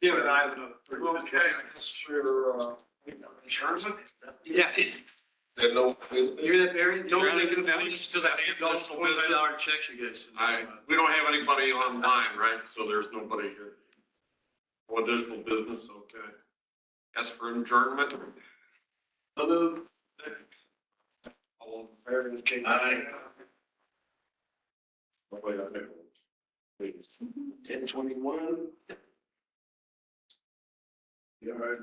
Give an island Okay, I guess we're, insurance? Yeah. There's no business. You're that Barry? Don't You're make it that- finish. Because I see those Additional $25 checks you guys. We don't have anybody online, right? So there's nobody here. No additional business, okay. As for adjournment? So move. All in favor, indicate Aye. Nobody got nickel. Please. 10:21. Yeah, all right.